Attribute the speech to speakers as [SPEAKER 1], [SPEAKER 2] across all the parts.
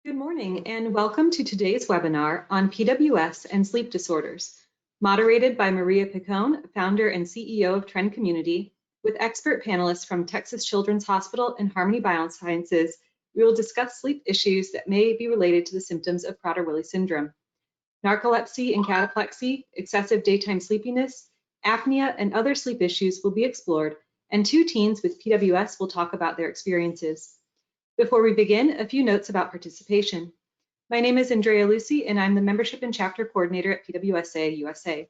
[SPEAKER 1] Good morning and welcome to today's webinar on PWS and sleep disorders, moderated by Maria Picone, founder and CEO of Trend Community. With expert panelists from Texas Children's Hospital and Harmony Biosciences, we will discuss sleep issues that may be related to the symptoms of Prader-Willi syndrome. Narcolepsy and cataplexy, excessive daytime sleepiness, apnea, and other sleep issues will be explored, and two teens with PWS will talk about their experiences. Before we begin, a few notes about participation. My name is Andrea Lucy, and I'm the Membership and Chapter Coordinator at PWSA USA.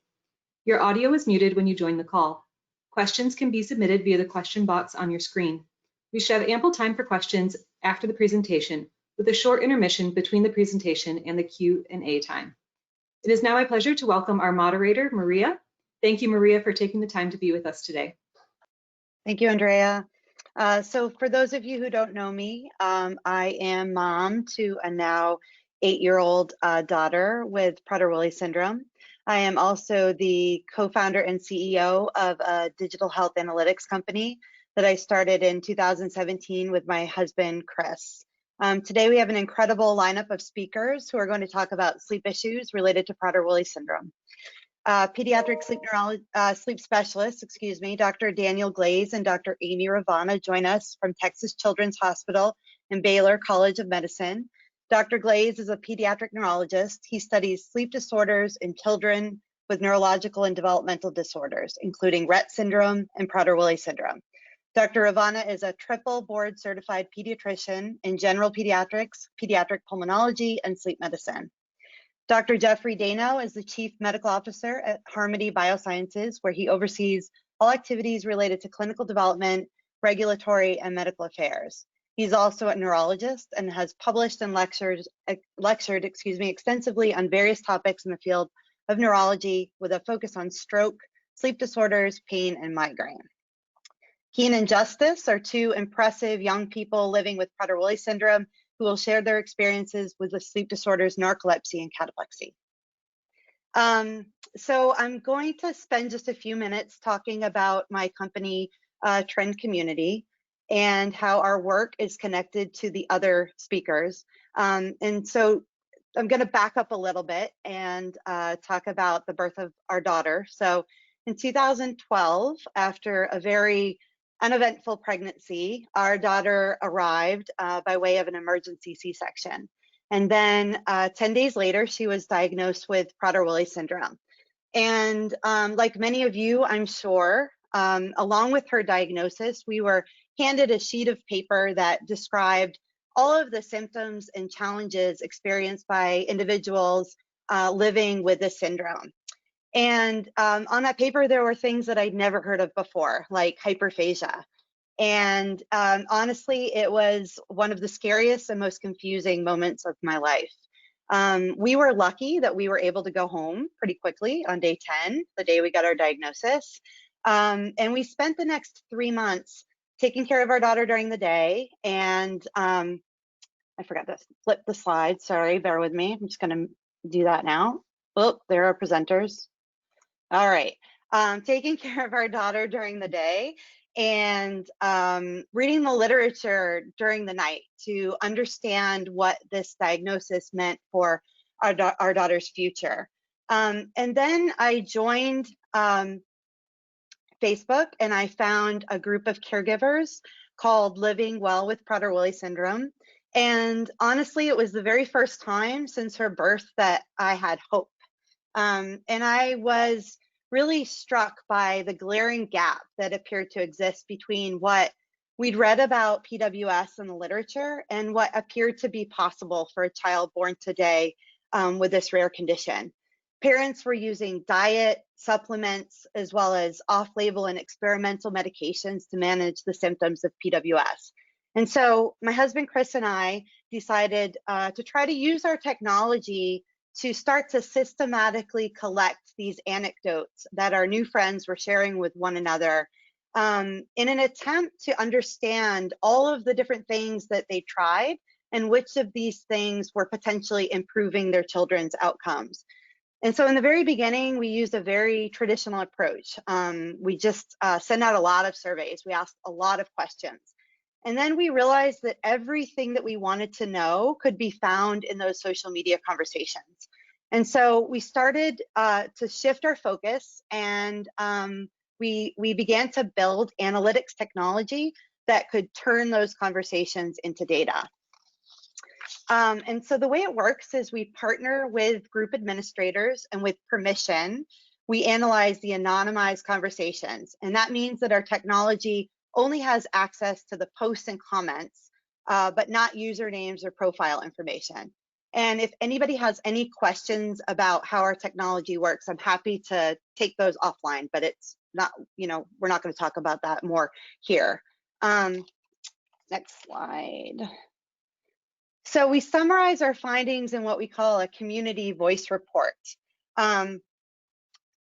[SPEAKER 1] Your audio is muted when you join the call. Questions can be submitted via the question box on your screen. We should have ample time for questions after the presentation, with a short intermission between the presentation and the Q&A time. It is now my pleasure to welcome our moderator, Maria. Thank you, Maria, for taking the time to be with us today.
[SPEAKER 2] Thank you, Andrea. So for those of you who don't know me, I am mom to a now 8-year-old daughter with Prader-Willi syndrome. I am also the co-founder and CEO of a digital health analytics company that I started in 2017 with my husband, Chris. Today we have an incredible lineup of speakers who are going to talk about sleep issues related to Prader-Willi syndrome. Pediatric sleep specialists, Dr. Daniel Glaze and Dr. Amy Ravana join us from Texas Children's Hospital and Baylor College of Medicine. Dr. Glaze is a pediatric neurologist. He studies sleep disorders in children with neurological and developmental disorders, including Rett syndrome and Prader-Willi syndrome. Dr. Ravana is a triple board certified pediatrician in general pediatrics, pediatric pulmonology, and sleep medicine. Dr. Jeffrey Dano is the Chief Medical Officer at Harmony Biosciences, where he oversees all activities related to clinical development, regulatory, and medical affairs. He's also a neurologist and has published and lectured extensively on various topics in the field of neurology with a focus on stroke, sleep disorders, pain, and migraine. Keen and Justice are two impressive young people living with Prader-Willi syndrome who will share their experiences with the sleep disorders narcolepsy and cataplexy. So I'm going to spend just a few minutes talking about my company, Trend Community, and how our work is connected to the other speakers. And so I'm going to back up a little bit and talk about the birth of our daughter. So in 2012, after a very uneventful pregnancy, our daughter arrived by way of an emergency C-section. And then 10 days later, she was diagnosed with Prader-Willi syndrome. And like many of you, I'm sure, along with her diagnosis, we were handed a sheet of paper that described all of the symptoms and challenges experienced by individuals living with this syndrome. And on that paper, there were things that I'd never heard of before, like hyperphagia. And honestly, it was one of the scariest and most confusing moments of my life. We were lucky that we were able to go home pretty quickly on day 10, the day we got our diagnosis. And we spent the next 3 months taking care of our daughter during the day. And I forgot to flip the slide. Sorry, bear with me. I'm just going to do that now. Oh, there are presenters. All right, taking care of our daughter during the day and reading the literature during the night to understand what this diagnosis meant for our daughter's future. And then I joined Facebook and I found a group of caregivers called Living Well with Prader-Willi syndrome. And honestly, it was the very first time since her birth that I had hope. And I was really struck by the glaring gap that appeared to exist between what we'd read about PWS in the literature and what appeared to be possible for a child born today with this rare condition. Parents were using diet, supplements, as well as off-label and experimental medications to manage the symptoms of PWS. And so my husband, Chris, and I decided to try to use our technology to start to systematically collect these anecdotes that our new friends were sharing with one another in an attempt to understand all of the different things that they tried and which of these things were potentially improving their children's outcomes. And so in the very beginning, we used a very traditional approach. We just sent out a lot of surveys. We asked a lot of questions. And then we realized that everything that we wanted to know could be found in those social media conversations. And so we started to shift our focus, and we began to build analytics technology that could turn those conversations into data. And so the way it works is we partner with group administrators, and with permission, we analyze the anonymized conversations. And that means that our technology only has access to the posts and comments, but not usernames or profile information. And if anybody has any questions about how our technology works, I'm happy to take those offline, but it's not, we're not going to talk about that more here. Next slide. So we summarize our findings in what we call a community voice report.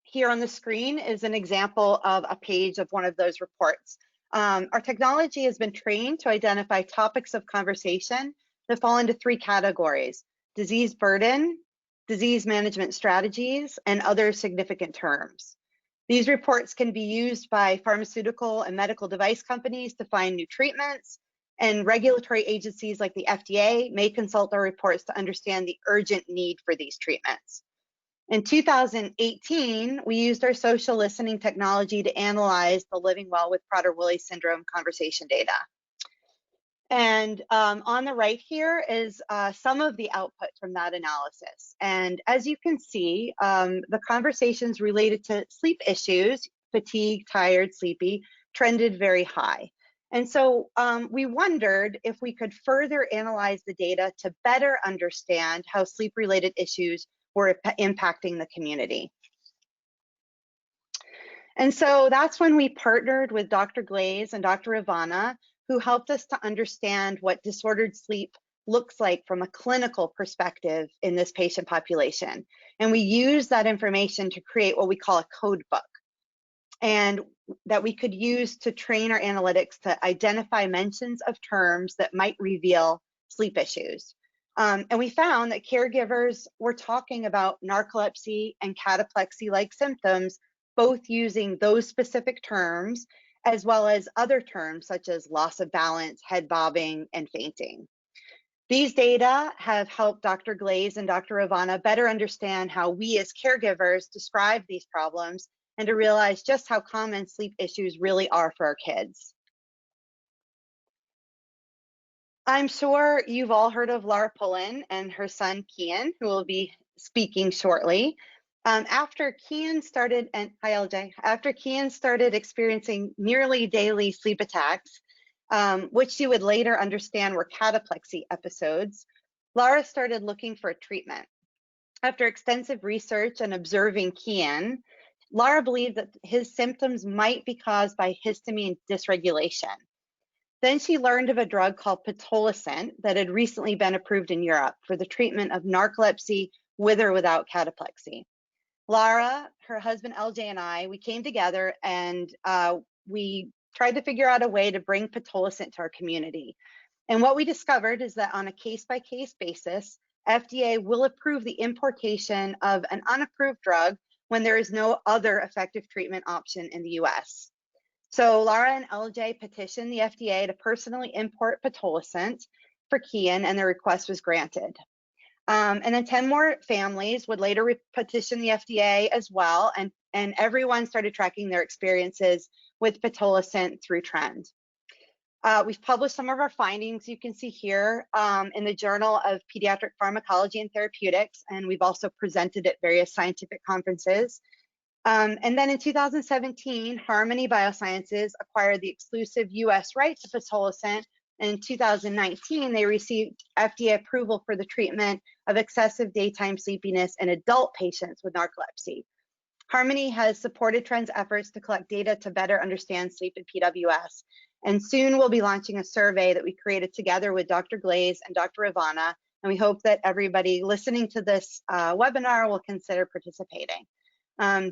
[SPEAKER 2] Here on the screen is an example of a page of one of those reports. Our technology has been trained to identify topics of conversation that fall into 3 categories: disease burden, disease management strategies, and other significant terms. These reports can be used by pharmaceutical and medical device companies to find new treatments, and regulatory agencies like the FDA may consult our reports to understand the urgent need for these treatments. In 2018, we used our social listening technology to analyze the Living Well with Prader-Willi syndrome conversation data. And on the right here is some of the output from that analysis. And as you can see, the conversations related to sleep issues, fatigue, tired, sleepy, trended very high. And so we wondered if we could further analyze the data to better understand how sleep-related issues were impacting the community. And so that's when we partnered with Dr. Glaze and Dr. Ivana, who helped us to understand what disordered sleep looks like from a clinical perspective in this patient population. And we used that information to create what we call a code book, and that we could use to train our analytics to identify mentions of terms that might reveal sleep issues. And we found that caregivers were talking about narcolepsy and cataplexy-like symptoms, both using those specific terms, as well as other terms such as loss of balance, head bobbing, and fainting. These data have helped Dr. Glaze and Dr. Ivana better understand how we as caregivers describe these problems, and to realize just how common sleep issues really are for our kids. I'm sure you've all heard of Laura Pullen and her son Kian, who will be speaking shortly. After Kian started experiencing nearly daily sleep attacks, which she would later understand were cataplexy episodes, Laura started looking for a treatment. After extensive research and observing Kian, Laura believed that his symptoms might be caused by histamine dysregulation. Then she learned of a drug called pitolisant that had recently been approved in Europe for the treatment of narcolepsy with or without cataplexy. Laura, her husband LJ, and I, we came together and we tried to figure out a way to bring pitolisant to our community. And what we discovered is that on a case-by-case basis, FDA will approve the importation of an unapproved drug when there is no other effective treatment option in the US. So Laura and LJ petitioned the FDA to personally import pitolisant for Kian, and their request was granted. And then 10 more families would later petition the FDA as well, and everyone started tracking their experiences with pitolisant through Trend. We've published some of our findings, you can see here, in the Journal of Pediatric Pharmacology and Therapeutics, and we've also presented at various scientific conferences. And then in 2017, Harmony Biosciences acquired the exclusive US rights to pitolisant. And in 2019, they received FDA approval for the treatment of excessive daytime sleepiness in adult patients with narcolepsy. Harmony has supported Trend's efforts to collect data to better understand sleep in PWS. And soon we'll be launching a survey that we created together with Dr. Glaze and Dr. Ivana. And we hope that everybody listening to this webinar will consider participating.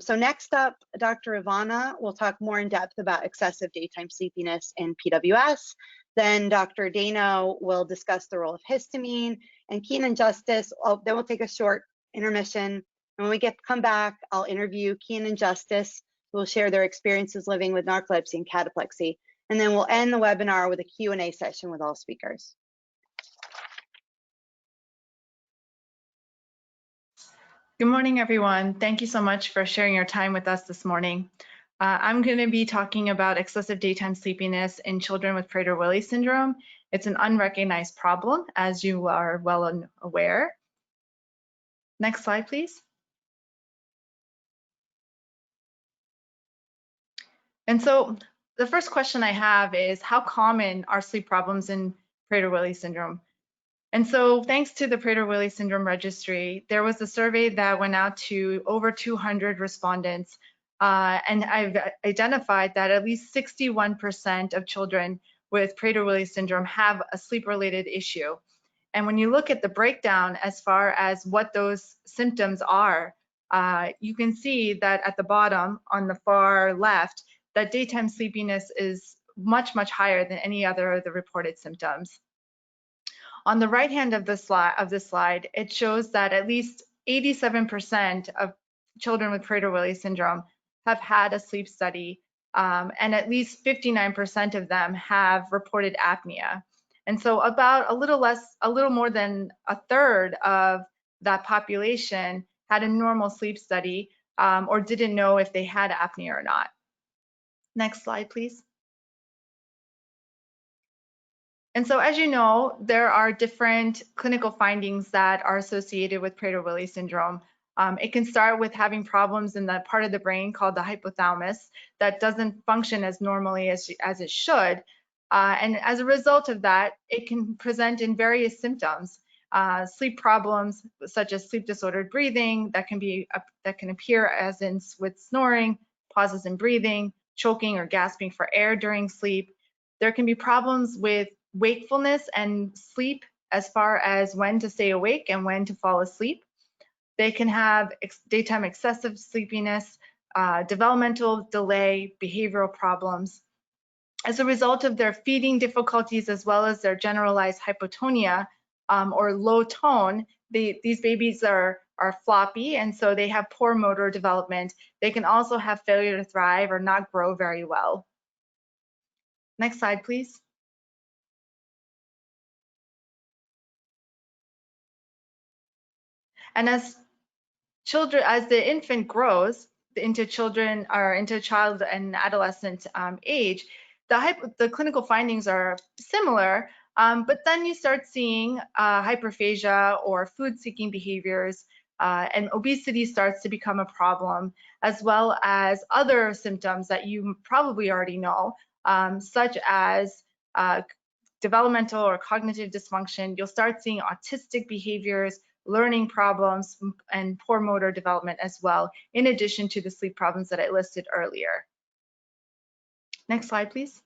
[SPEAKER 2] So next up, Dr. Ivana will talk more in depth about excessive daytime sleepiness in PWS. Then Dr. Dano will discuss the role of histamine, and Keenan Justice, then we'll take a short intermission. And when we come back, I'll interview Keenan Justice, who will share their experiences living with narcolepsy and cataplexy. And then we'll end the webinar with a Q&A session with all speakers.
[SPEAKER 3] Good morning, everyone. Thank you so much for sharing your time with us this morning. I'm going to be talking about excessive daytime sleepiness in children with Prader-Willi syndrome. It's an unrecognized problem, as you are well aware. Next slide, please. And so the first question I have is, how common are sleep problems in Prader-Willi syndrome? And so thanks to the Prader-Willi syndrome registry, there was a survey that went out to over 200 respondents, and I've identified that at least 61% of children with Prader-Willi syndrome have a sleep-related issue. And when you look at the breakdown as far as what those symptoms are, you can see that at the bottom on the far left, that daytime sleepiness is much, much higher than any other of the reported symptoms. On the right hand of this slide, it shows that at least 87% of children with Prader-Willi syndrome have had a sleep study, and at least 59% of them have reported apnea. And so about a little more than a third of that population had a normal sleep study or didn't know if they had apnea or not. Next slide, please. And so, as you know, there are different clinical findings that are associated with Prader-Willi syndrome. It can start with having problems in the part of the brain called the hypothalamus that doesn't function as normally as it should. And as a result of that, it can present in various symptoms. Sleep problems such as sleep disordered breathing that can appear as in with snoring, pauses in breathing, choking or gasping for air during sleep. There can be problems with wakefulness and sleep as far as when to stay awake and when to fall asleep. They can have daytime excessive sleepiness, developmental delay, behavioral problems. As a result of their feeding difficulties as well as their generalized hypotonia or low tone, these babies are floppy, and so they have poor motor development. They can also have failure to thrive or not grow very well. Next slide, please. And as the infant grows into child and adolescent age, the clinical findings are similar, but then you start seeing hyperphagia or food-seeking behaviors, and obesity starts to become a problem, as well as other symptoms that you probably already know, such as developmental or cognitive dysfunction. You'll start seeing autistic behaviors, learning problems, and poor motor development as well, in addition to the sleep problems that I listed earlier. Next slide, please.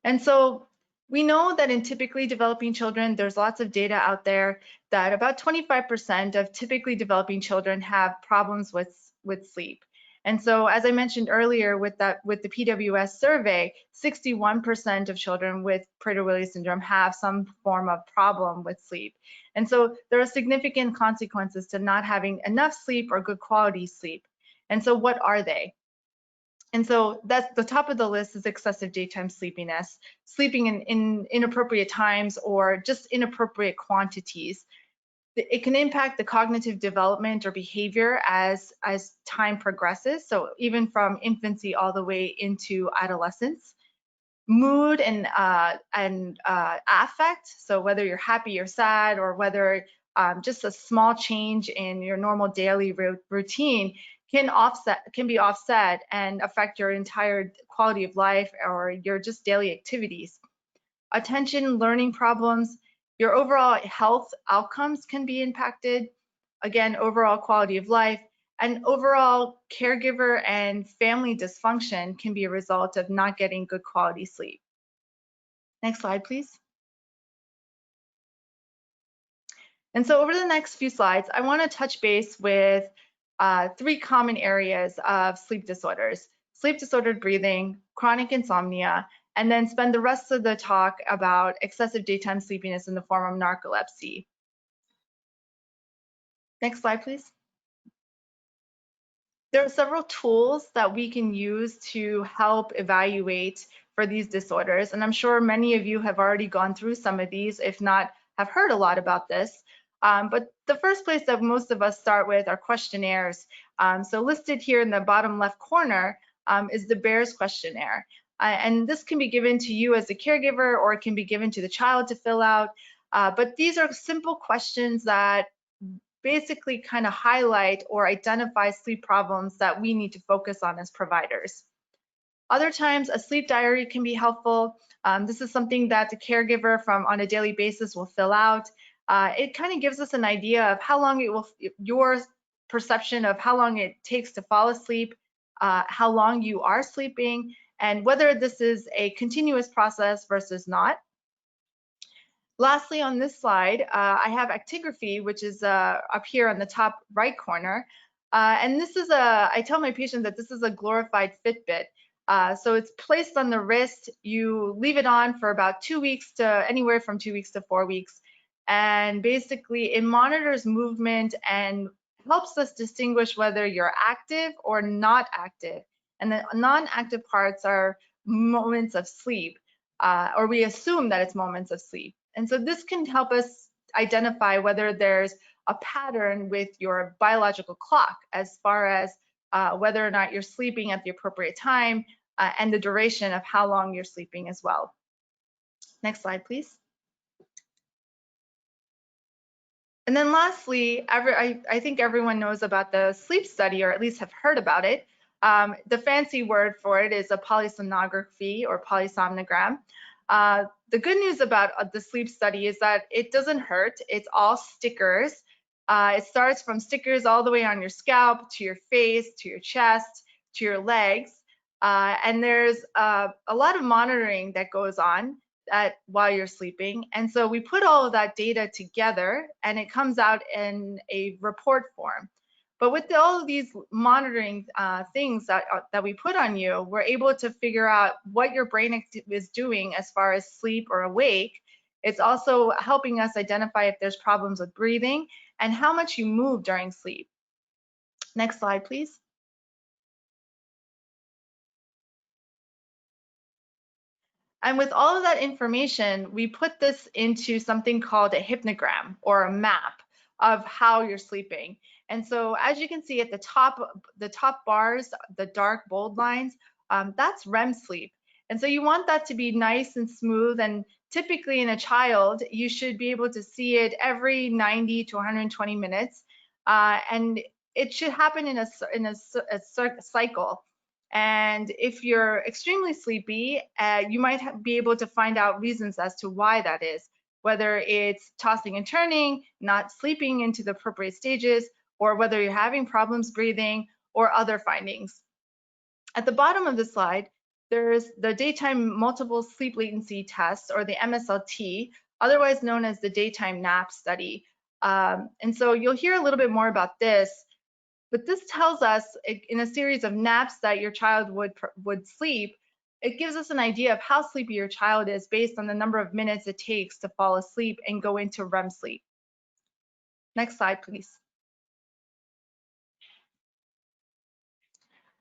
[SPEAKER 3] And so we know that in typically developing children, there's lots of data out there that about 25% of typically developing children have problems with sleep. And so, as I mentioned earlier, with the PWS survey, 61% of children with Prader-Willi syndrome have some form of problem with sleep. And so there are significant consequences to not having enough sleep or good quality sleep. And so what are they? And so that's the top of the list is excessive daytime sleepiness, sleeping in inappropriate times or just inappropriate quantities. It can impact the cognitive development or behavior as time progresses, so even from infancy all the way into adolescence. Mood and affect, so whether you're happy or sad, or whether just a small change in your normal daily routine can be offset and affect your entire quality of life or your just daily activities. Attention, learning problems, your overall health outcomes can be impacted. Again, overall quality of life and overall caregiver and family dysfunction can be a result of not getting good quality sleep. Next slide, please. And so over the next few slides, I want to touch base with 3 common areas of sleep disorders: sleep disordered breathing, chronic insomnia, and then spend the rest of the talk about excessive daytime sleepiness in the form of narcolepsy. Next slide, please. There are several tools that we can use to help evaluate for these disorders, and I'm sure many of you have already gone through some of these, if not have heard a lot about this. But the first place that most of us start with are questionnaires. So listed here in the bottom left corner is the BEARS questionnaire. And this can be given to you as a caregiver, or it can be given to the child to fill out. But these are simple questions that basically kind of highlight or identify sleep problems that we need to focus on as providers. Other times, a sleep diary can be helpful. This is something that the caregiver on a daily basis will fill out. It kind of gives us an idea of how long your perception of how long it takes to fall asleep, how long you are sleeping, and whether this is a continuous process versus not. Lastly, on this slide, I have actigraphy, which is up here on the top right corner. And this is I tell my patients that this is a glorified Fitbit. So it's placed on the wrist. You leave it on for about 2 weeks to anywhere from 2 weeks to 4 weeks. And basically it monitors movement and helps us distinguish whether you're active or not active. And the non-active parts are moments of sleep, or we assume that it's moments of sleep. And so this can help us identify whether there's a pattern with your biological clock as far as whether or not you're sleeping at the appropriate time and the duration of how long you're sleeping as well. Next slide, please. And then lastly, I think everyone knows about the sleep study, or at least have heard about it. The fancy word for it is a polysomnography or polysomnogram. The good news about the sleep study is that it doesn't hurt. It's all stickers. It starts from stickers all the way on your scalp, to your face, to your chest, to your legs. And there's a lot of monitoring that goes on while you're sleeping. And so we put all of that data together and it comes out in a report form. But with all of these monitoring things that we put on you, we're able to figure out what your brain is doing as far as sleep or awake. It's also helping us identify if there's problems with breathing and how much you move during sleep. Next slide, please. And with all of that information, we put this into something called a hypnogram, or a map of how you're sleeping. And so as you can see at the top bars, the dark bold lines, that's REM sleep. And so you want that to be nice and smooth, and typically in a child, you should be able to see it every 90 to 120 minutes. And it should happen in a cycle. And if you're extremely sleepy, you might be able to find out reasons as to why that is, whether it's tossing and turning, not sleeping into the appropriate stages, or whether you're having problems breathing, or other findings. At the bottom of the slide, there's the daytime multiple sleep latency test, or the MSLT, otherwise known as the daytime nap study. And so you'll hear a little bit more about this. But this tells us in a series of naps that your child would sleep, it gives us an idea of how sleepy your child is based on the number of minutes it takes to fall asleep and go into REM sleep. Next slide, please.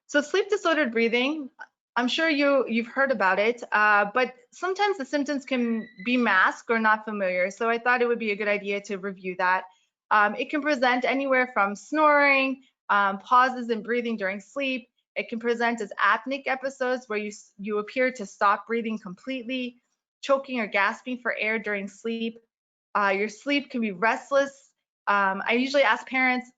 [SPEAKER 3] So sleep disordered breathing, I'm sure you've heard about it, but sometimes the symptoms can be masked or not familiar. So I thought it would be a good idea to review that. It can present anywhere from snoring, pauses in breathing during sleep. It can present as apneic episodes where you appear to stop breathing completely, choking or gasping for air during sleep. Your sleep can be restless. I usually ask parents,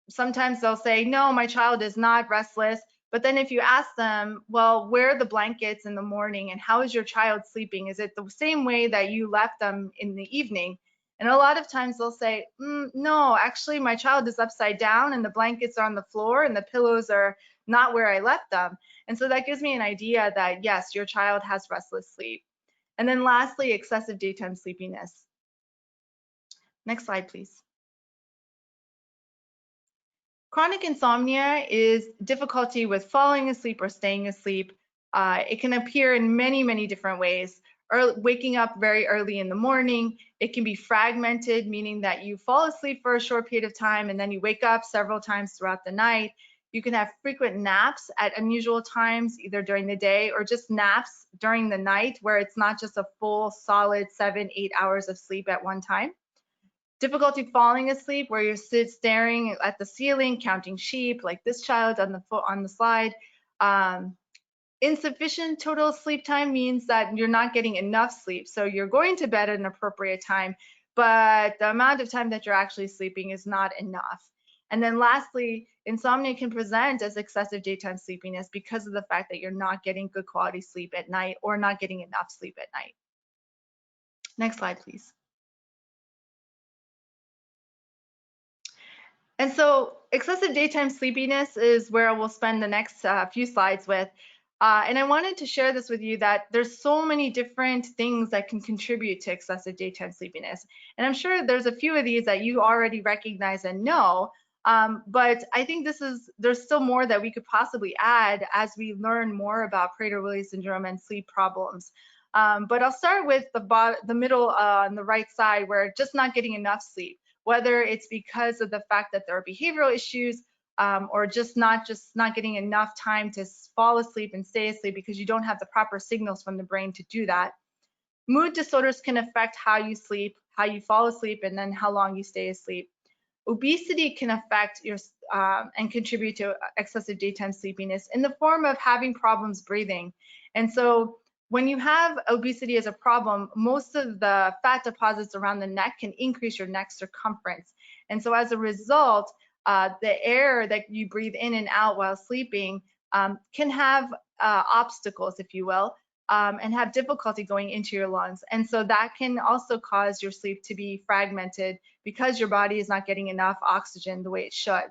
[SPEAKER 3] sometimes they'll say, no, my child is not restless. But then if you ask them, well, where are the blankets in the morning and how is your child sleeping? Is it the same way that you left them in the evening? And a lot of times they'll say, no, actually my child is upside down and the blankets are on the floor and the pillows are not where I left them. And so that gives me an idea that yes, your child has restless sleep. And then lastly, excessive daytime sleepiness. Next slide, please. Chronic insomnia is difficulty with falling asleep or staying asleep. It can appear in many, many different ways. Waking up very early in the morning. It can be fragmented, meaning that you fall asleep for a short period of time and then you wake up several times throughout the night. You can have frequent naps at unusual times, either during the day or just naps during the night, where it's not just a full solid 7-8 hours of sleep at one time. Difficulty falling asleep, where you're staring at the ceiling, counting sheep, like this child on the slide. Insufficient total sleep time means that you're not getting enough sleep. So you're going to bed at an appropriate time, but the amount of time that you're actually sleeping is not enough. And then lastly, insomnia can present as excessive daytime sleepiness because of the fact that you're not getting good quality sleep at night or not getting enough sleep at night. Next slide, please. And so excessive daytime sleepiness is where we'll spend the next few slides with. And I wanted to share this with you that there's so many different things that can contribute to excessive daytime sleepiness. And I'm sure there's a few of these that you already recognize and know, but I think there's still more that we could possibly add as we learn more about Prader-Willi syndrome and sleep problems. But I'll start with the middle on the right side, where just not getting enough sleep, whether it's because of the fact that there are behavioral issues, or just not getting enough time to fall asleep and stay asleep because you don't have the proper signals from the brain to do that. Mood disorders can affect how you sleep, how you fall asleep, and then how long you stay asleep. Obesity can affect your and contribute to excessive daytime sleepiness in the form of having problems breathing. And so when you have obesity as a problem, most of the fat deposits around the neck can increase your neck circumference. And so as a result, the air that you breathe in and out while sleeping can have obstacles, if you will, and have difficulty going into your lungs. And so that can also cause your sleep to be fragmented because your body is not getting enough oxygen the way it should.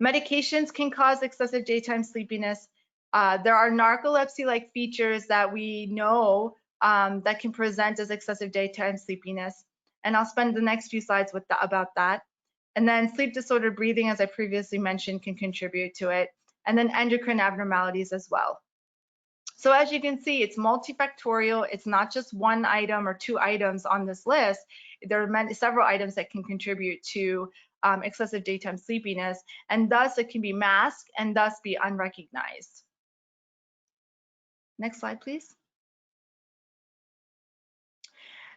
[SPEAKER 3] Medications can cause excessive daytime sleepiness. There are narcolepsy-like features that we know that can present as excessive daytime sleepiness. And I'll spend the next few slides about that. And then sleep disordered breathing, as I previously mentioned, can contribute to it. And then endocrine abnormalities as well. So as you can see, it's multifactorial. It's not just one item or two items on this list. There are several items that can contribute to excessive daytime sleepiness, and thus it can be masked and thus be unrecognized. Next slide, please.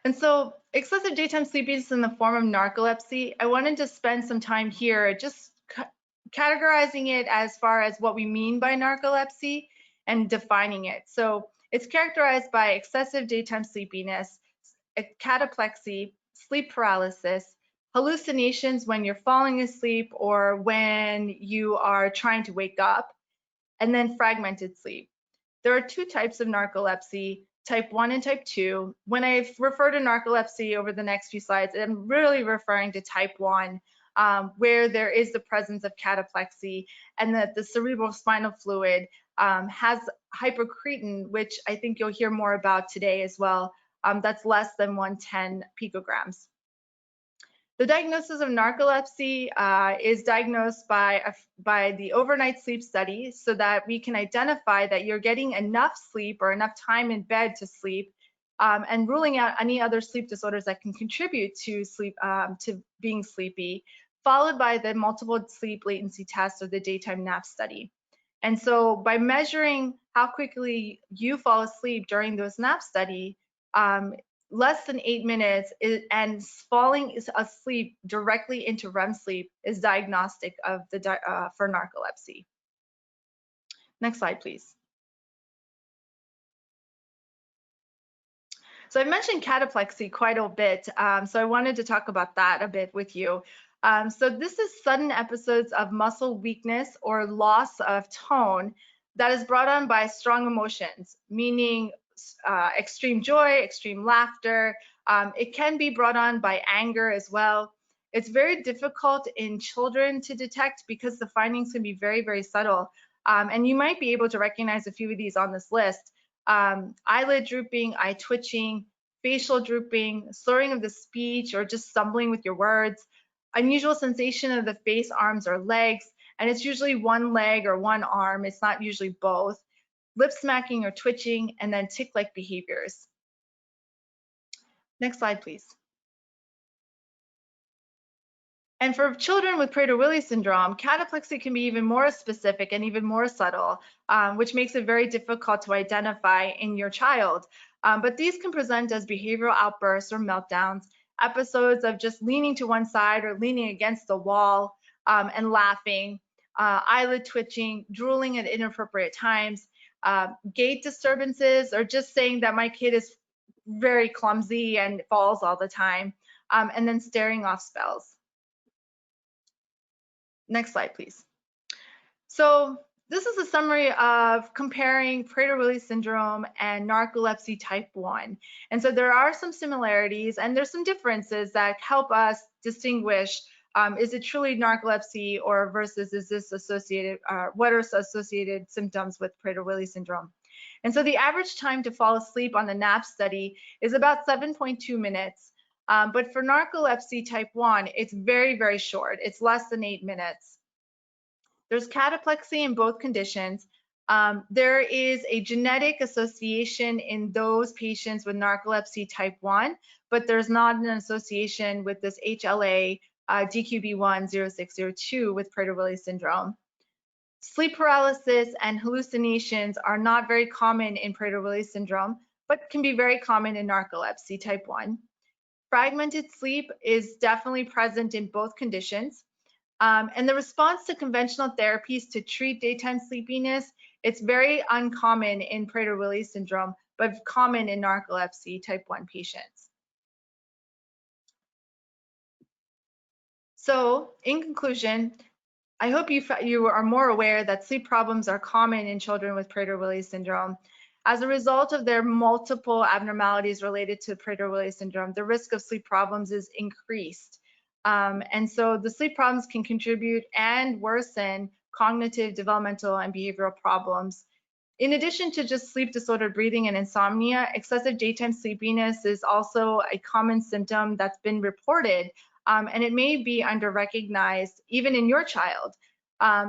[SPEAKER 3] And so excessive daytime sleepiness in the form of narcolepsy, I wanted to spend some time here just categorizing it as far as what we mean by narcolepsy and defining it. So it's characterized by excessive daytime sleepiness, cataplexy, sleep paralysis, hallucinations when you're falling asleep or when you are trying to wake up, and then fragmented sleep. There are two types of narcolepsy, type 1 and type 2. When I refer to narcolepsy over the next few slides, I'm really referring to type 1, where there is the presence of cataplexy and that the cerebral spinal fluid has hypocretin, which I think you'll hear more about today as well. That's less than 110 picograms. The diagnosis of narcolepsy is diagnosed by the overnight sleep study so that we can identify that you're getting enough sleep or enough time in bed to sleep, and ruling out any other sleep disorders that can contribute to sleep, to being sleepy, followed by the multiple sleep latency test or the daytime nap study. And so by measuring how quickly you fall asleep during those nap study, less than 8 minutes and falling asleep directly into REM sleep is diagnostic of for narcolepsy. Next slide, please. So I mentioned cataplexy quite a bit, so I wanted to talk about that a bit with you. So this is sudden episodes of muscle weakness or loss of tone that is brought on by strong emotions, meaning extreme joy, extreme laughter. It can be brought on by anger as well. It's very difficult in children to detect because the findings can be very, very subtle. And you might be able to recognize a few of these on this list. Eyelid drooping, eye twitching, facial drooping, slurring of the speech, or just stumbling with your words, unusual sensation of the face, arms, or legs, and it's usually one leg or one arm. It's not usually both. Lip smacking or twitching, and then tic-like behaviors. Next slide, please. And for children with Prader-Willi syndrome, cataplexy can be even more specific and even more subtle, which makes it very difficult to identify in your child. But these can present as behavioral outbursts or meltdowns, episodes of just leaning to one side or leaning against the wall and laughing, eyelid twitching, drooling at inappropriate times, gait disturbances, or just saying that my kid is very clumsy and falls all the time, and then staring off spells. Next slide, please. So this is a summary of comparing Prader-Willi syndrome and narcolepsy type 1. And so there are some similarities and there's some differences that help us distinguish, is it truly narcolepsy or versus is this associated, what are associated symptoms with Prader-Willi syndrome? And so the average time to fall asleep on the NAP study is about 7.2 minutes. But for narcolepsy type 1, it's very, very short. It's less than 8 minutes. There's cataplexy in both conditions. There is a genetic association in those patients with narcolepsy type 1, but there's not an association with this HLA DQB10602 with Prader-Willi syndrome. Sleep paralysis and hallucinations are not very common in Prader-Willi syndrome, but can be very common in narcolepsy type 1. Fragmented sleep is definitely present in both conditions. And the response to conventional therapies to treat daytime sleepiness, it's very uncommon in Prader-Willi syndrome, but common in narcolepsy type 1 patients. So in conclusion, I hope you are more aware that sleep problems are common in children with Prader-Willi syndrome. As a result of their multiple abnormalities related to Prader-Willi syndrome, the risk of sleep problems is increased. And so the sleep problems can contribute and worsen cognitive, developmental, and behavioral problems. In addition to just sleep disordered breathing and insomnia, excessive daytime sleepiness is also a common symptom that's been reported, and it may be under-recognized even in your child.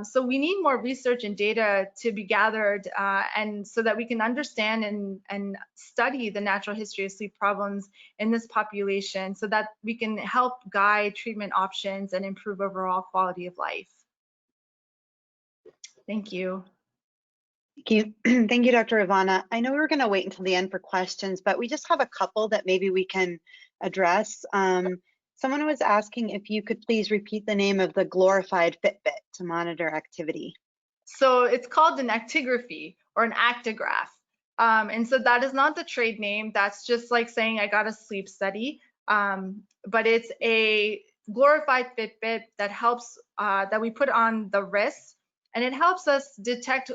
[SPEAKER 3] So we need more research and data to be gathered and so that we can understand and study the natural history of sleep problems in this population so that we can help guide treatment options and improve overall quality of life. Thank you.
[SPEAKER 2] Thank you. Thank you, Dr. Ivana. I know we were going to wait until the end for questions, but we just have a couple that maybe we can address. Someone was asking if you could please repeat the name of the glorified Fitbit to monitor activity.
[SPEAKER 3] So it's called an actigraphy or an actigraph. And so that is not the trade name. That's just like saying I got a sleep study. But it's a glorified Fitbit that helps, that we put on the wrist, and it helps us detect,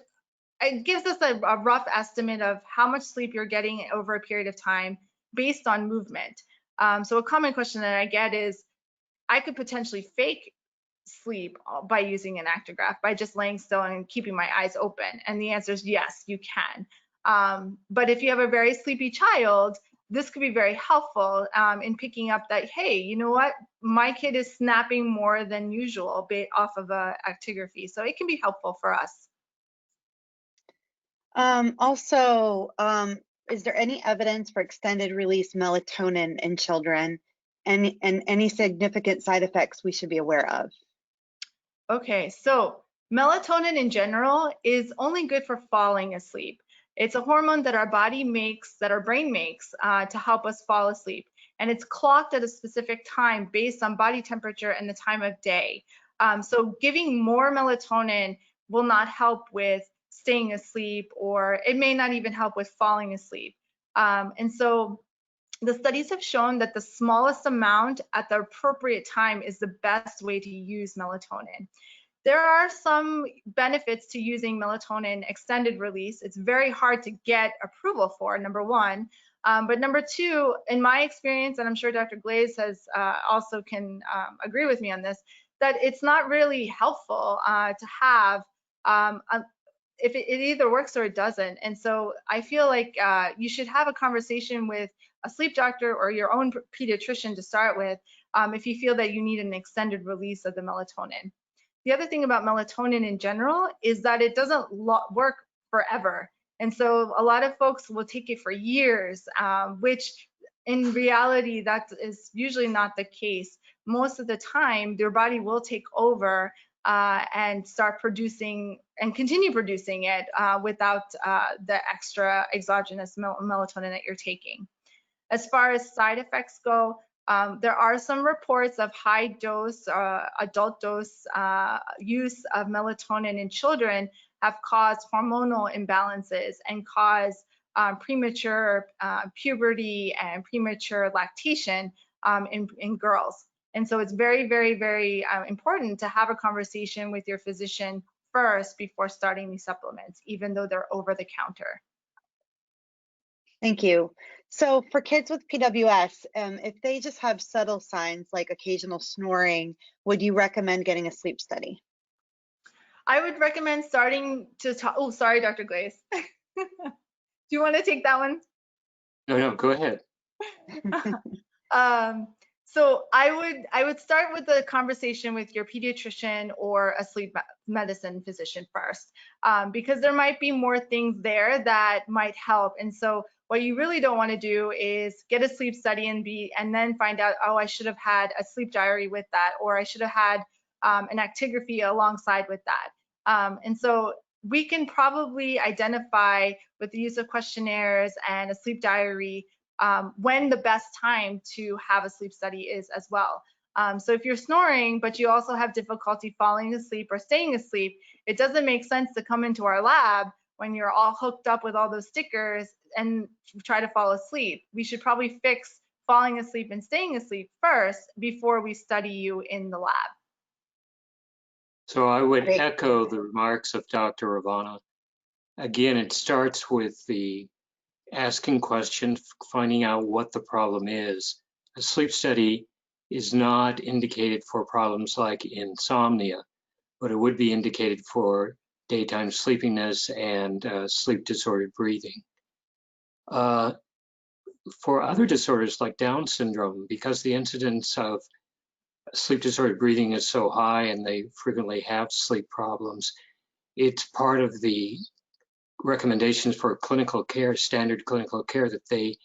[SPEAKER 3] it gives us a rough estimate of how much sleep you're getting over a period of time based on movement. So a common question that I get is, I could potentially fake sleep by using an actigraph, by just laying still and keeping my eyes open. And the answer is yes, you can. But if you have a very sleepy child, this could be very helpful in picking up that, hey, you know what? My kid is snapping more than usual off of a actigraphy. So it can be helpful for us.
[SPEAKER 2] Also, is there any evidence for extended release melatonin in children and any significant side effects we should be aware of?
[SPEAKER 3] Okay, so melatonin in general is only good for falling asleep. It's a hormone that our body makes, that our brain makes to help us fall asleep. And it's clocked at a specific time based on body temperature and the time of day. So giving more melatonin will not help with staying asleep, or it may not even help with falling asleep. And so the studies have shown that the smallest amount at the appropriate time is the best way to use melatonin. There are some benefits to using melatonin extended release. It's very hard to get approval for, number one. But number two, in my experience, and I'm sure Dr. Glaze has also can agree with me on this, that it's not really helpful to have if it either works or it doesn't. And so I feel like you should have a conversation with a sleep doctor or your own pediatrician to start with if you feel that you need an extended release of the melatonin. The other thing about melatonin in general is that it doesn't work forever. And so a lot of folks will take it for years, which in reality, that is usually not the case. most of the time their body will take over and start producing and continue producing it without the extra exogenous melatonin that you're taking. As far as side effects go, there are some reports of high dose, adult dose use of melatonin in children have caused hormonal imbalances and caused premature puberty and premature lactation in girls. And so it's very, very, very important to have a conversation with your physician first before starting these supplements, even though they're over the counter.
[SPEAKER 2] Thank you. So for kids with PWS, if they just have subtle signs like occasional snoring, would you recommend getting a sleep study?
[SPEAKER 3] I would recommend starting to talk. Oh, sorry, Dr. Glaze. Do you want to take that one?
[SPEAKER 4] No, go ahead.
[SPEAKER 3] So I would start with a conversation with your pediatrician or a sleep medicine physician first, because there might be more things there that might help. And so what you really don't want to do is get a sleep study and then find out, oh, I should have had a sleep diary with that, or I should have had an actigraphy alongside with that. And so we can probably identify with the use of questionnaires and a sleep diary when the best time to have a sleep study is as well. So if you're snoring, but you also have difficulty falling asleep or staying asleep, it doesn't make sense to come into our lab when you're all hooked up with all those stickers and try to fall asleep. We should probably fix falling asleep and staying asleep first before we study you in the lab.
[SPEAKER 4] So I would echo the remarks of Dr. Ravana. Again, it starts with the asking questions, finding out what the problem is. A sleep study is not indicated for problems like insomnia, but it would be indicated for daytime sleepiness and sleep-disordered breathing. For other disorders like Down syndrome, because the incidence of sleep-disordered breathing is so high and they frequently have sleep problems, it's part of the recommendations for clinical care, standard clinical care, that they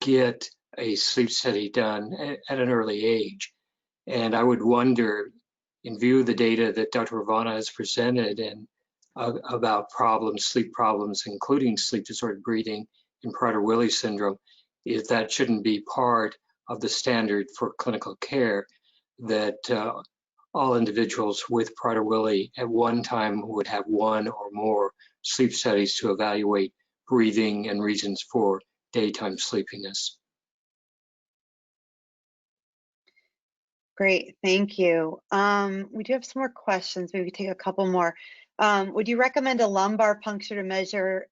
[SPEAKER 4] get a sleep study done at an early age. And I would wonder, in view of the data that Dr. Ravana has presented and about problems, sleep problems, including sleep-disordered breathing and Prader-Willi syndrome, if that shouldn't be part of the standard for clinical care, that all individuals with Prader-Willi at one time would have one or more sleep studies to evaluate breathing and reasons for daytime sleepiness.
[SPEAKER 2] Great, thank you. We do have some more questions. Maybe take a couple more. Would you recommend a lumbar puncture to measure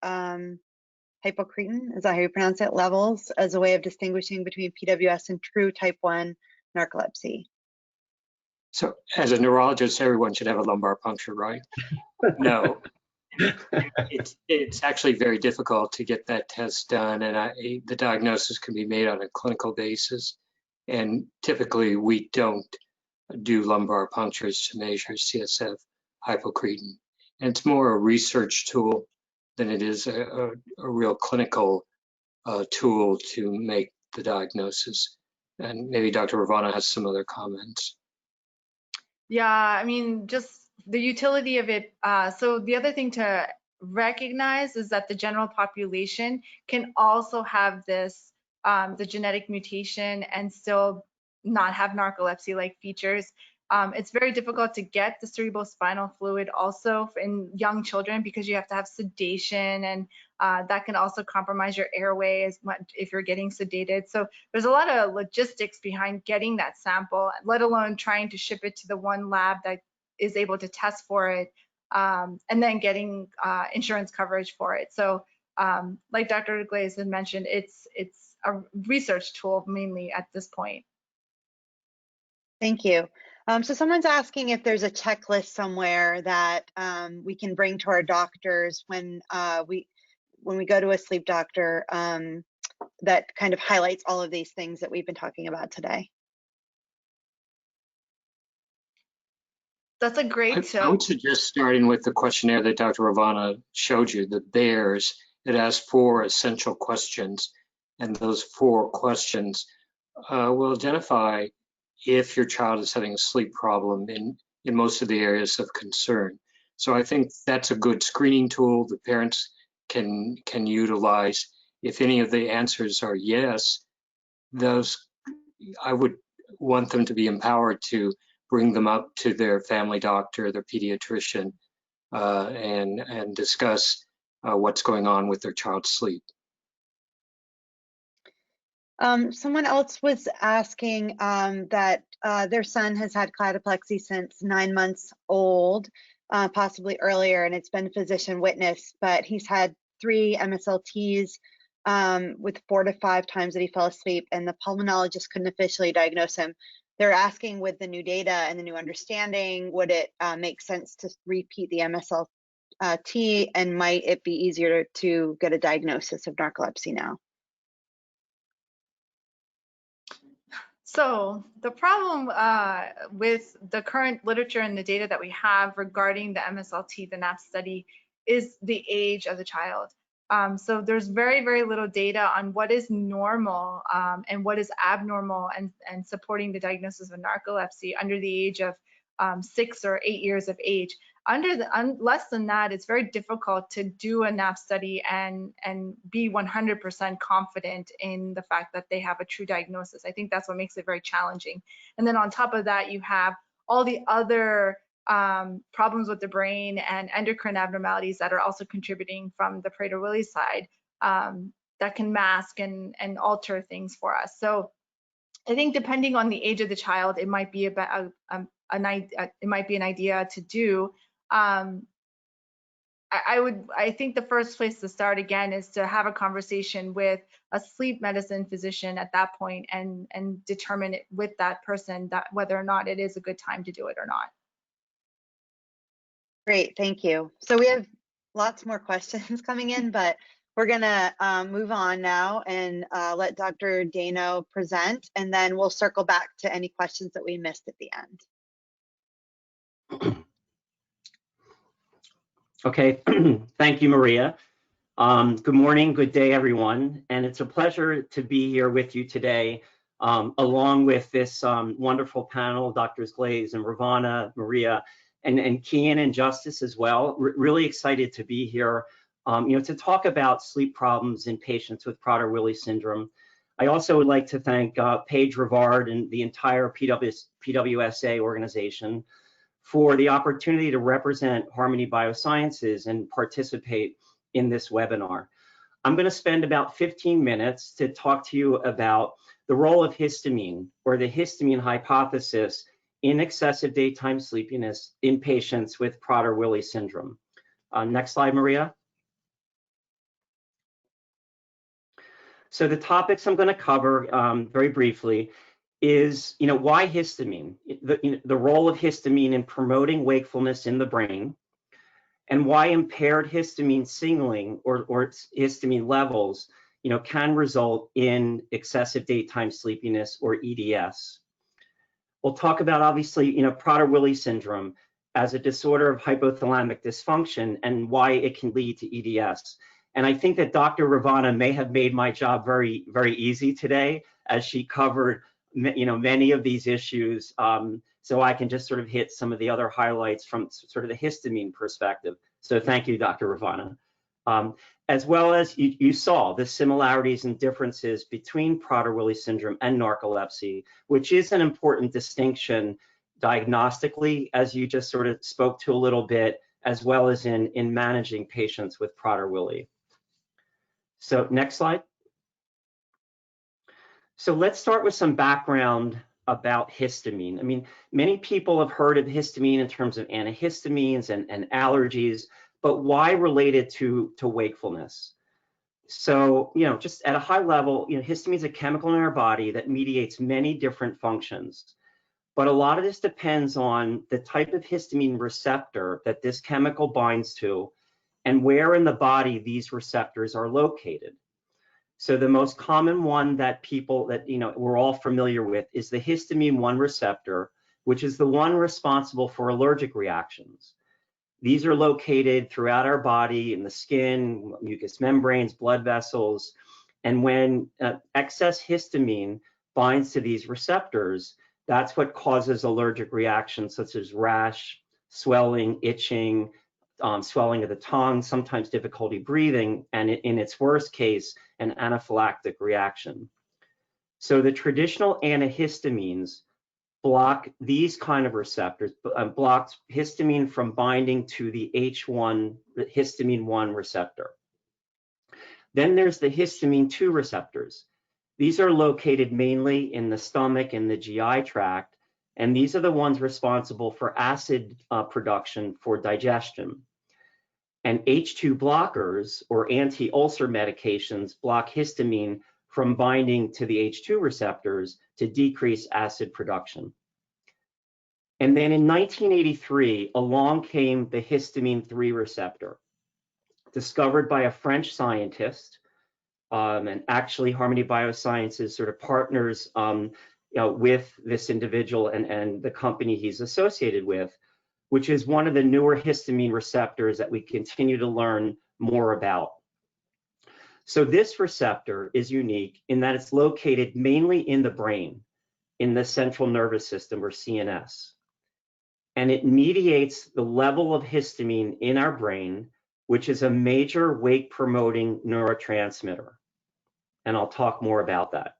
[SPEAKER 2] hypocretin, is that how you pronounce it, levels, as a way of distinguishing between PWS and true type 1 narcolepsy?
[SPEAKER 4] So as a neurologist, everyone should have a lumbar puncture, right? No. It's actually very difficult to get that test done, and the diagnosis can be made on a clinical basis. And typically, we don't do lumbar punctures to measure CSF hypocretin. And it's more a research tool than it is a real clinical tool to make the diagnosis. And maybe Dr. Ravana has some other comments.
[SPEAKER 3] Yeah, I mean, just the utility of it. So the other thing to recognize is that the general population can also have this, the genetic mutation, and still not have narcolepsy-like features. It's very difficult to get the cerebrospinal fluid also in young children because you have to have sedation, and that can also compromise your airway as much if you're getting sedated. So there's a lot of logistics behind getting that sample, let alone trying to ship it to the one lab that is able to test for it, and then getting insurance coverage for it. So like Dr. Glaze had mentioned, it's a research tool mainly at this point.
[SPEAKER 2] Thank you. So someone's asking if there's a checklist somewhere that we can bring to our doctors when we go to a sleep doctor that kind of highlights all of these things that we've been talking about today.
[SPEAKER 3] That's a great
[SPEAKER 4] I would suggest starting with the questionnaire that Dr. Ravana showed you, the BEARS. It asks 4 essential questions, and those 4 questions will identify if your child is having a sleep problem in most of the areas of concern. So I think that's a good screening tool the parents can utilize. If any of the answers are yes, those I would want them to be empowered to bring them up to their family doctor, their pediatrician, and discuss what's going on with their child's sleep.
[SPEAKER 2] Someone else was asking that their son has had cataplexy since 9 months old, possibly earlier, and it's been physician witnessed, but he's had 3 MSLTs with 4 to 5 times that he fell asleep, and the pulmonologist couldn't officially diagnose him. They're asking, with the new data and the new understanding, would it make sense to repeat the MSLT, and might it be easier to get a diagnosis of narcolepsy now?
[SPEAKER 3] So the problem with the current literature and the data that we have regarding the MSLT, the NAP study, is the age of the child. So there's very, very little data on what is normal and what is abnormal and supporting the diagnosis of narcolepsy under the age of 6 or 8 years of age. Less than that, it's very difficult to do a NAP study and be 100% confident in the fact that they have a true diagnosis. I think that's what makes it very challenging. And then on top of that, you have all the other problems with the brain and endocrine abnormalities that are also contributing from the Prader-Willi side that can mask and alter things for us. So I think depending on the age of the child, it might be it might be an idea to do. I think the first place to start again is to have a conversation with a sleep medicine physician at that point and determine it with that person that whether or not it is a good time to do it or not.
[SPEAKER 2] Great, thank you. So we have lots more questions coming in, but we're gonna move on now and let Dr. Dano present, and then we'll circle back to any questions that we missed at the end.
[SPEAKER 5] Okay, thank you, Maria. Good morning, good day, everyone. And it's a pleasure to be here with you today, along with this wonderful panel, Drs. Glaze and Ravana, Maria, and Kian and Justice as well. Really excited to be here, to talk about sleep problems in patients with Prader-Willi syndrome. I also would like to thank Paige Rivard and the entire PWSA organization for the opportunity to represent Harmony Biosciences and participate in this webinar. I'm going to spend about 15 minutes to talk to you about the role of histamine, or the histamine hypothesis, in excessive daytime sleepiness in patients with Prader-Willi syndrome. Next slide, Maria. So the topics I'm going to cover very briefly is, why histamine, the role of histamine in promoting wakefulness in the brain, and why impaired histamine signaling or histamine levels, can result in excessive daytime sleepiness, or EDS. We'll talk about, obviously, Prader-Willi syndrome as a disorder of hypothalamic dysfunction and why it can lead to EDS. And I think that Dr. Ravana may have made my job very, very easy today, as she covered many of these issues, so I can just sort of hit some of the other highlights from sort of the histamine perspective. So thank you, Dr. Ravana. As well as you saw the similarities and differences between Prader-Willi syndrome and narcolepsy, which is an important distinction diagnostically, as you just sort of spoke to a little bit, as well as in managing patients with Prader-Willi. So next slide. So let's start with some background about histamine. I mean, many people have heard of histamine in terms of antihistamines and allergies, but why related to wakefulness? So, just at a high level, histamine is a chemical in our body that mediates many different functions. But a lot of this depends on the type of histamine receptor that this chemical binds to and where in the body these receptors are located. So the most common one that we're all familiar with is the histamine 1 receptor, which is the one responsible for allergic reactions. These are located throughout our body, in the skin, mucous membranes, blood vessels. And when excess histamine binds to these receptors, That's what causes allergic reactions such as rash, swelling, itching, swelling of the tongue, sometimes difficulty breathing, and in its worst case, an anaphylactic reaction. So the traditional antihistamines block these kind of receptors, blocks histamine from binding to the H1, the histamine 1 receptor. Then there's the histamine 2 receptors. These are located mainly in the stomach and the GI tract, and these are the ones responsible for acid production for digestion. And H2 blockers or anti-ulcer medications block histamine from binding to the H2 receptors to decrease acid production. And then in 1983, along came the histamine 3 receptor, discovered by a French scientist, and actually Harmony Biosciences sort of partners with this individual and the company he's associated with, which is one of the newer histamine receptors that we continue to learn more about. So this receptor is unique in that it's located mainly in the brain, in the central nervous system or CNS. And it mediates the level of histamine in our brain, which is a major wake-promoting neurotransmitter. And I'll talk more about that.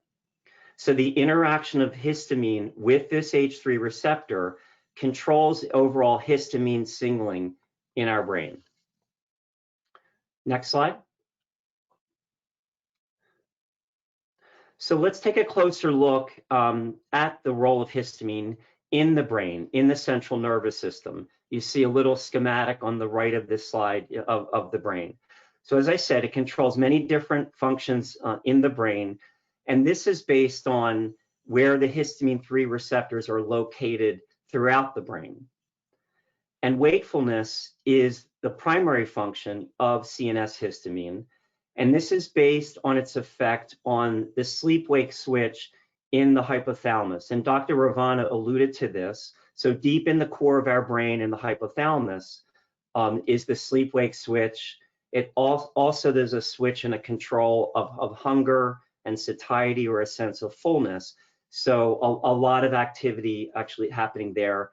[SPEAKER 5] So the interaction of histamine with this H3 receptor controls the overall histamine signaling in our brain. Next slide. So let's take a closer look at the role of histamine in the brain, in the central nervous system. You see a little schematic on the right of this slide of the brain. So as I said, it controls many different functions in the brain, and this is based on where the histamine 3 receptors are located throughout the brain. And wakefulness is the primary function of CNS histamine, and this is based on its effect on the sleep-wake switch in the hypothalamus. And Dr. Ravana alluded to this. So deep in the core of our brain in the hypothalamus is the sleep-wake switch. It also there's a switch and a control of hunger and satiety or a sense of fullness. So a lot of activity actually happening there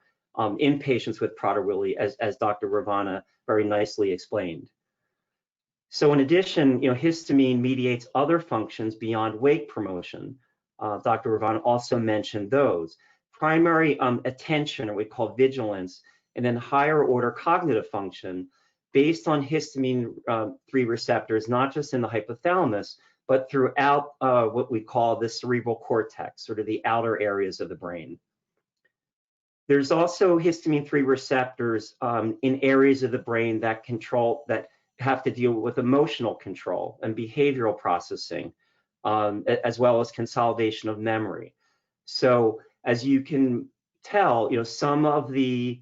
[SPEAKER 5] in patients with Prader-Willi, as Dr. Ravana very nicely explained. So in addition, histamine mediates other functions beyond wake promotion. Dr. Ravana also mentioned those. Primary attention, or we call vigilance, and then higher order cognitive function based on histamine 3 receptors, not just in the hypothalamus, but throughout what we call the cerebral cortex, sort of the outer areas of the brain. There's also histamine 3 receptors in areas of the brain that have to deal with emotional control and behavioral processing, as well as consolidation of memory. So as you can tell, some of the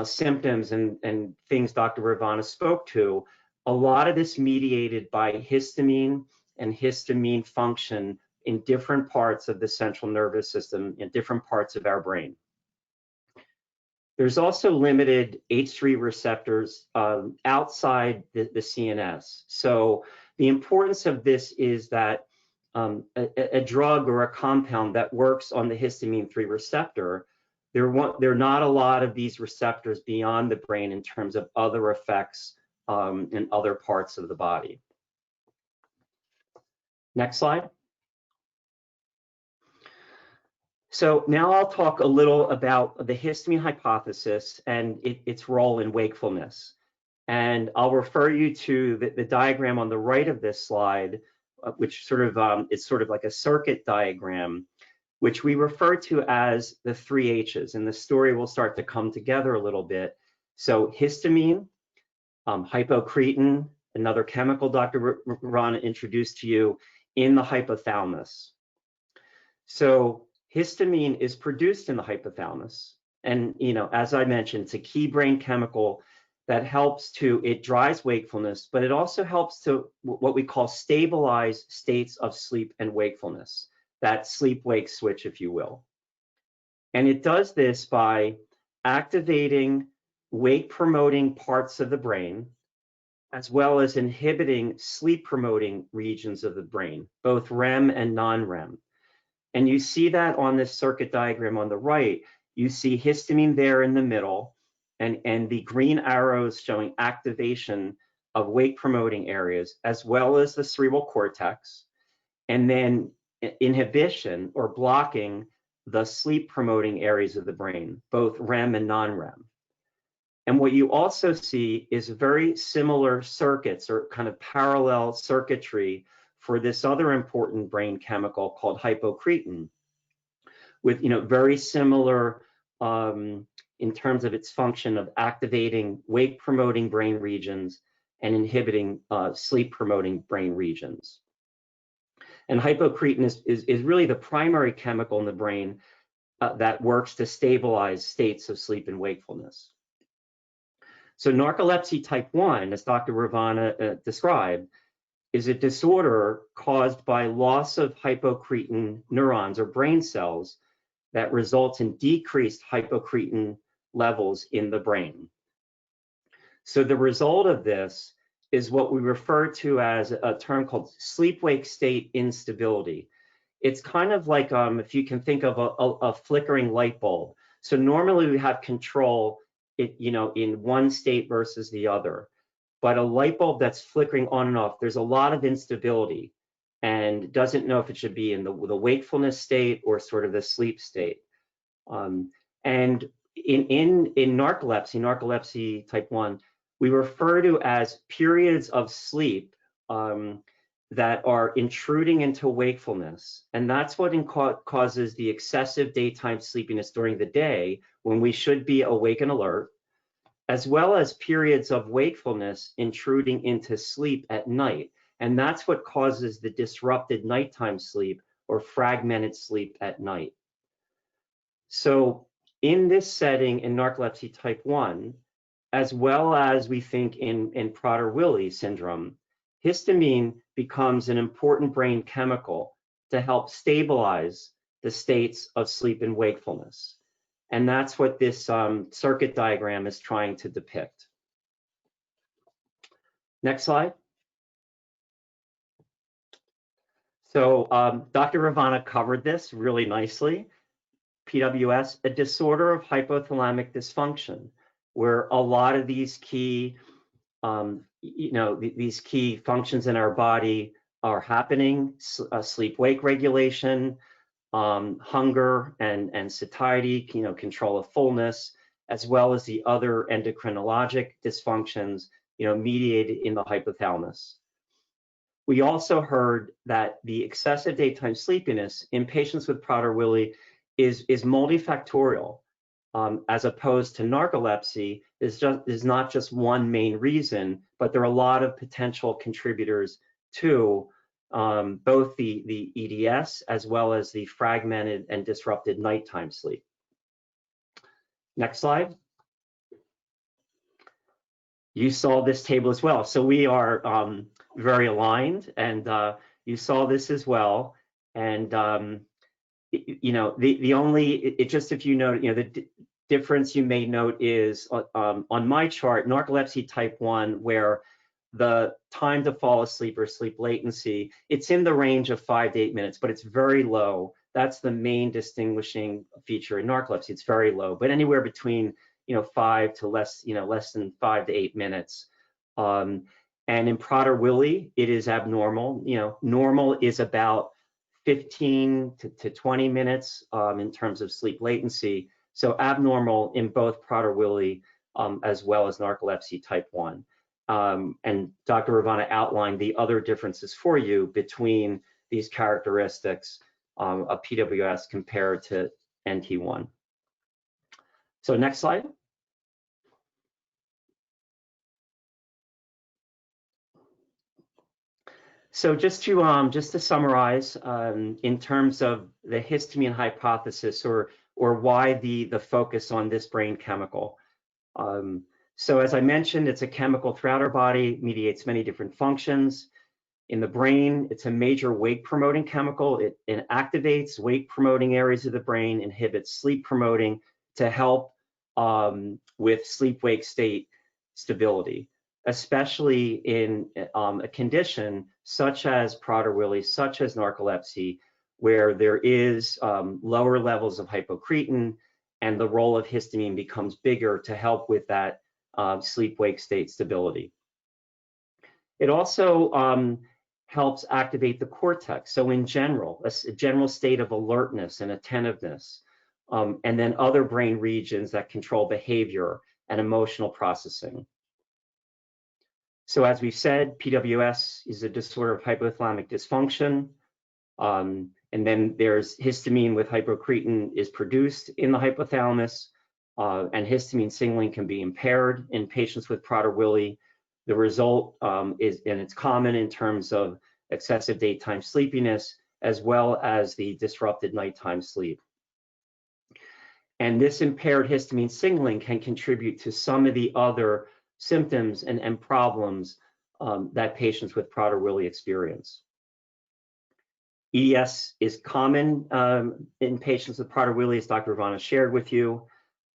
[SPEAKER 5] symptoms and things Dr. Ravana spoke to, a lot of this mediated by histamine and histamine function in different parts of the central nervous system, in different parts of our brain. There's also limited H3 receptors outside the CNS. So the importance of this is that a drug or a compound that works on the histamine 3 receptor, there are not a lot of these receptors beyond the brain in terms of other effects in other parts of the body. Next slide. So now I'll talk a little about the histamine hypothesis and its role in wakefulness. And I'll refer you to the diagram on the right of this slide, which is sort of like a circuit diagram, which we refer to as the 3 H's. And the story will start to come together a little bit. So histamine, hypocretin, another chemical Dr. Ravana introduced to you, in the hypothalamus. So histamine is produced in the hypothalamus. And, as I mentioned, it's a key brain chemical that it drives wakefulness, but it also helps to what we call stabilize states of sleep and wakefulness, that sleep-wake switch, if you will. And it does this by activating wake-promoting parts of the brain, as well as inhibiting sleep-promoting regions of the brain, both REM and non-REM. And you see that on this circuit diagram on the right. You see histamine there in the middle, and the green arrows showing activation of wake promoting areas, as well as the cerebral cortex, and then inhibition or blocking the sleep promoting areas of the brain, both REM and non-REM. And what you also see is very similar circuits or kind of parallel circuitry for this other important brain chemical called hypocretin, with very similar in terms of its function of activating wake promoting brain regions and inhibiting sleep promoting brain regions. And hypocretin is really the primary chemical in the brain that works to stabilize states of sleep and wakefulness. So narcolepsy type 1, as Dr. Ravana described, is a disorder caused by loss of hypocretin neurons or brain cells that results in decreased hypocretin levels in the brain. So the result of this is what we refer to as a term called sleep-wake state instability. It's kind of like if you can think of a flickering light bulb. So normally we have control in one state versus the other, but a light bulb that's flickering on and off, there's a lot of instability and doesn't know if it should be in the wakefulness state or sort of the sleep state. And in narcolepsy type 1, we refer to as periods of sleep that are intruding into wakefulness. And that's what causes the excessive daytime sleepiness during the day when we should be awake and alert, as well as periods of wakefulness intruding into sleep at night. And that's what causes the disrupted nighttime sleep or fragmented sleep at night. So in this setting in narcolepsy type 1, as well as we think in Prader-Willi syndrome, histamine becomes an important brain chemical to help stabilize the states of sleep and wakefulness. And that's what this circuit diagram is trying to depict. Next slide. So Dr. Ravana covered this really nicely. PWS, a disorder of hypothalamic dysfunction, where a lot of these key, these key functions in our body are happening: sleep-wake regulation, hunger and satiety, control of fullness, as well as the other endocrinologic dysfunctions, mediated in the hypothalamus. We also heard that the excessive daytime sleepiness in patients with Prader-Willi is multifactorial, as opposed to narcolepsy is not just one main reason, but there are a lot of potential contributors to both the EDS as well as the fragmented and disrupted nighttime sleep. Next slide. You saw this table as well. So we are very aligned, and you saw this as well. And the only, just if you know, the difference you may note is on my chart, narcolepsy type 1, where the time to fall asleep or sleep latency, it's in the range of 5 to 8 minutes, but it's very low. That's the main distinguishing feature in narcolepsy. It's very low, but anywhere between 5 to less than 5 to 8 minutes. And in Prader-Willi, it is abnormal. Normal is about 15 to 20 minutes in terms of sleep latency. So abnormal in both Prader-Willi as well as narcolepsy type 1. And Dr. Ravana outlined the other differences for you between these characteristics of PWS compared to NT1. So next slide. So just to summarize, in terms of the histamine hypothesis, or why the focus on this brain chemical. So as I mentioned, it's a chemical throughout our body, mediates many different functions. In the brain, it's a major wake-promoting chemical. It activates wake-promoting areas of the brain, inhibits sleep-promoting to help with sleep-wake state stability, especially in a condition such as Prader-Willi, such as narcolepsy, where there is lower levels of hypocretin, and the role of histamine becomes bigger to help with that sleep-wake state stability. It also helps activate the cortex. So in general, a general state of alertness and attentiveness, and then other brain regions that control behavior and emotional processing. So as we've said, PWS is a disorder of hypothalamic dysfunction. And then there's histamine with hypocretin is produced in the hypothalamus, and histamine signaling can be impaired in patients with Prader-Willi. The result is, and it's common in terms of excessive daytime sleepiness, as well as the disrupted nighttime sleep. And this impaired histamine signaling can contribute to some of the other symptoms and problems that patients with Prader-Willi experience. EDS is common in patients with Prader-Willi, as Dr. Ivana shared with you.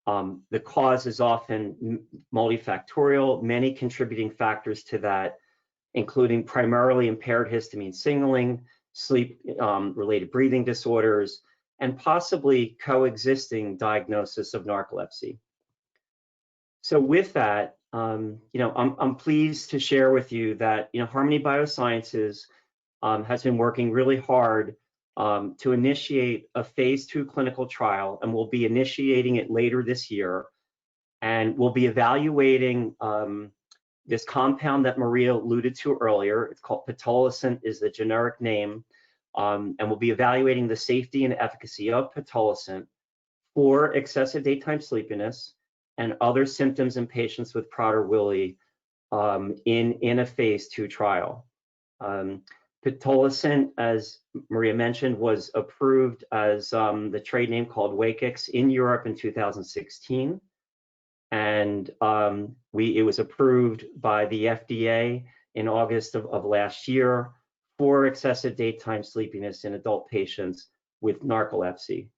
[SPEAKER 5] The cause is often multifactorial, many contributing factors to that, including primarily impaired histamine signaling, sleep-related breathing disorders, and possibly coexisting diagnosis of narcolepsy. So with that, I'm pleased to share with you that Harmony Biosciences has been working really hard to initiate a phase 2 clinical trial, and we'll be initiating it later this year. And we'll be evaluating this compound that Maria alluded to earlier. It's called pitolisant, is the generic name. And we'll be evaluating the safety and efficacy of pitolisant for excessive daytime sleepiness and other symptoms in patients with Prader-Willi in a phase 2 trial. Pitolisant, as Maria mentioned, was approved as the trade name called Wakix in Europe in 2016. And it was approved by the FDA in August of last year for excessive daytime sleepiness in adult patients with narcolepsy.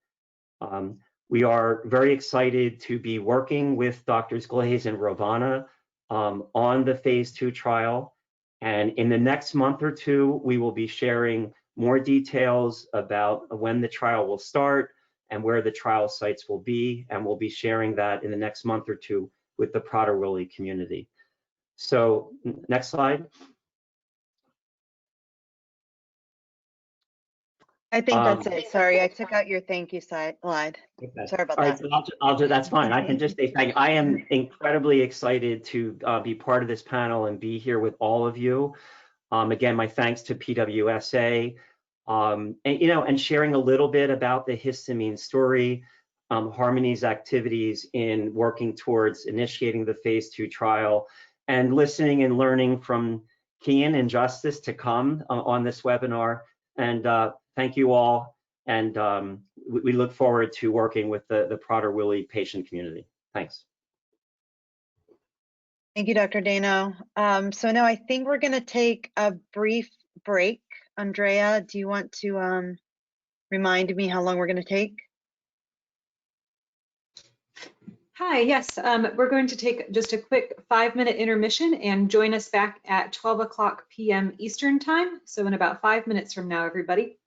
[SPEAKER 5] We are very excited to be working with Drs. Glaze and Ravana on the phase 2 trial. And in the next month or two, we will be sharing more details about when the trial will start and where the trial sites will be. And we'll be sharing that in the next month or two with the Prader-Willi community. So next slide.
[SPEAKER 2] I think that's it. Sorry, I took out your thank you slide.
[SPEAKER 5] Okay.
[SPEAKER 2] Sorry about
[SPEAKER 5] All
[SPEAKER 2] that.
[SPEAKER 5] right, so that's fine. I can just say thank you. I am incredibly excited to be part of this panel and be here with all of you. Again, my thanks to PWSA, and sharing a little bit about the histamine story, Harmony's activities in working towards initiating the phase 2 trial, and listening and learning from Kian and Justice to come on this webinar. And thank you all, and we look forward to working with the Prader-Willi patient community. Thanks.
[SPEAKER 2] Thank you, Dr. Dano. So now I think we're going to take a brief break. Andrea, do you want to remind me how long we're going to take?
[SPEAKER 1] Hi, yes, we're going to take just a quick 5-minute intermission and join us back at 12 p.m. Eastern time. So in about 5 minutes from now, everybody.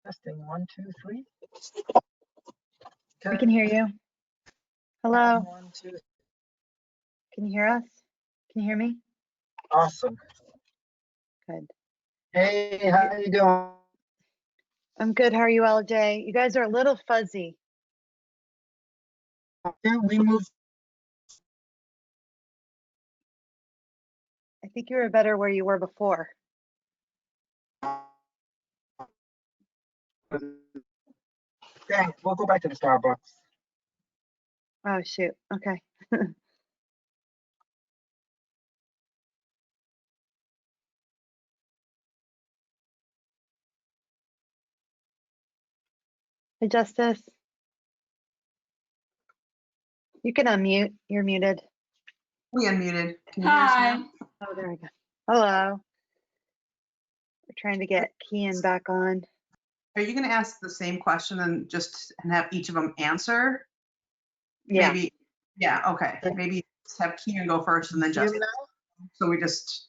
[SPEAKER 6] Testing 1, 2, 3.
[SPEAKER 2] We can hear you. Hello.
[SPEAKER 6] 1, 2.
[SPEAKER 2] Can you hear us? Can you hear me?
[SPEAKER 6] Awesome.
[SPEAKER 2] Good.
[SPEAKER 6] Hey, how you doing?
[SPEAKER 2] I'm good. How are you, LJ? You guys are a little fuzzy.
[SPEAKER 6] Yeah, we moved.
[SPEAKER 2] I think you were better where you were before.
[SPEAKER 6] Dang, we'll go back to the Starbucks.
[SPEAKER 2] Oh, shoot. Okay. Hey, Justice. You can unmute. You're muted.
[SPEAKER 7] We unmuted. Can you hear us now?
[SPEAKER 2] Oh, there we go. Hello. We're trying to get Kian back on.
[SPEAKER 7] Are you going to ask the same question and have each of them answer?
[SPEAKER 2] Yeah.
[SPEAKER 7] Maybe. Yeah. Okay. Maybe have Kian go first and then
[SPEAKER 6] Hear
[SPEAKER 7] just.
[SPEAKER 6] me now?
[SPEAKER 7] So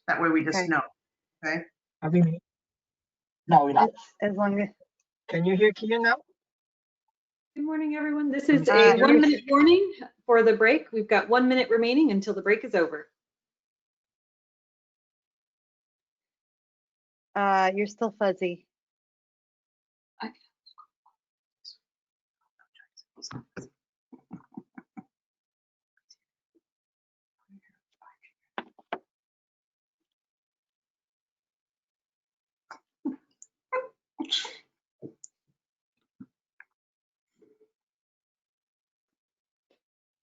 [SPEAKER 7] that way we just
[SPEAKER 2] Okay.
[SPEAKER 7] know. Okay.
[SPEAKER 6] Are we? No, we're not.
[SPEAKER 2] As long as.
[SPEAKER 6] Can you hear Kia now?
[SPEAKER 1] Good morning, everyone. This is a
[SPEAKER 2] you're-
[SPEAKER 1] 1-minute warning for the break. We've got 1 minute remaining until the break is over.
[SPEAKER 2] You're still fuzzy.